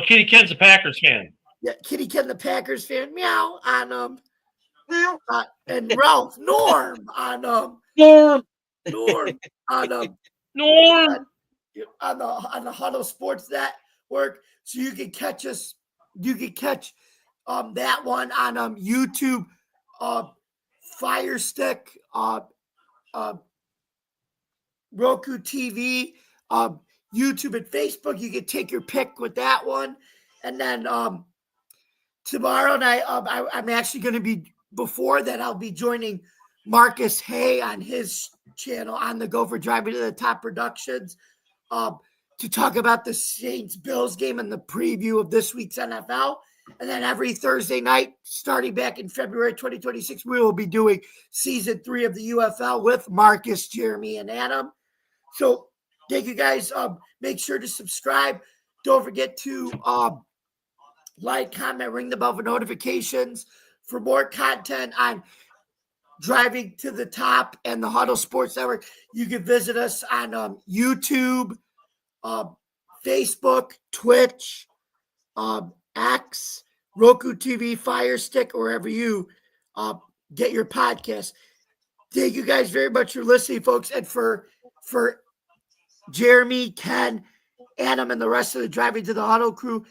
Kitty Ken's a Packers fan. Yeah, Kitty Ken, the Packers fan, meow, on and Ralph Norm on Norm on the Huddle Sports Network. So you can catch us. You can catch that one on YouTube, Fire Stick, Roku TV, YouTube, and Facebook. You can take your pick with that one. And then tomorrow night, I'm actually going to be, before that, I'll be joining Marcus Hay on his channel, On the Go for Driving to the Top Productions, to talk about the Saints-Bills game and the preview of this week's NFL. And then every Thursday night, starting back in February 2026, we will be doing season 3 of the UFL with Marcus, Jeremy, and Adam. So thank you guys. Make sure to subscribe. Don't forget to like, comment, ring the bell for notifications. For more content on Driving to the Top and the Huddle Sports Network, you can visit us on YouTube, Facebook, Twitch, X, Roku TV, Fire Stick, or wherever you get your podcast. Thank you guys very much for listening, folks. And for Jeremy, Ken, Adam, and the rest of the Driving to the Huddle crew,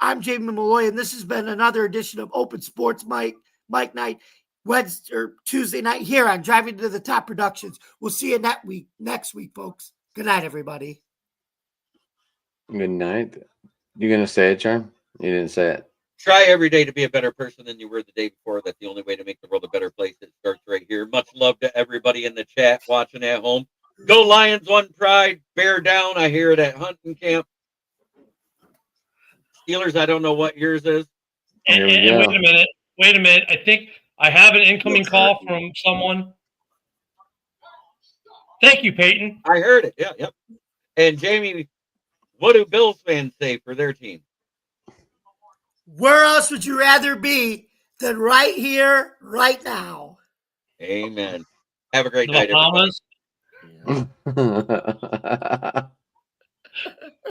I'm Jamie Malloy, and this has been another edition of Open Sports Mike Night, Wednesday or Tuesday night here on Driving to the Top Productions. We'll see you next week, folks. Good night, everybody. Good night. You gonna say it, Charm? You didn't say it. Try every day to be a better person than you were the day before. That's the only way to make the world a better place. It starts right here. Much love to everybody in the chat watching at home. Go Lions, one pride. Bear down. I hear it at hunting camp. Steelers, I don't know what yours is. And wait a minute. I think I have an incoming call from someone. Thank you, Peyton. I heard it. Yeah, yep. And Jamie, what do Bills fans say for their team? Where else would you rather be than right here, right now? Amen. Have a great The night, everybody. Bahamas.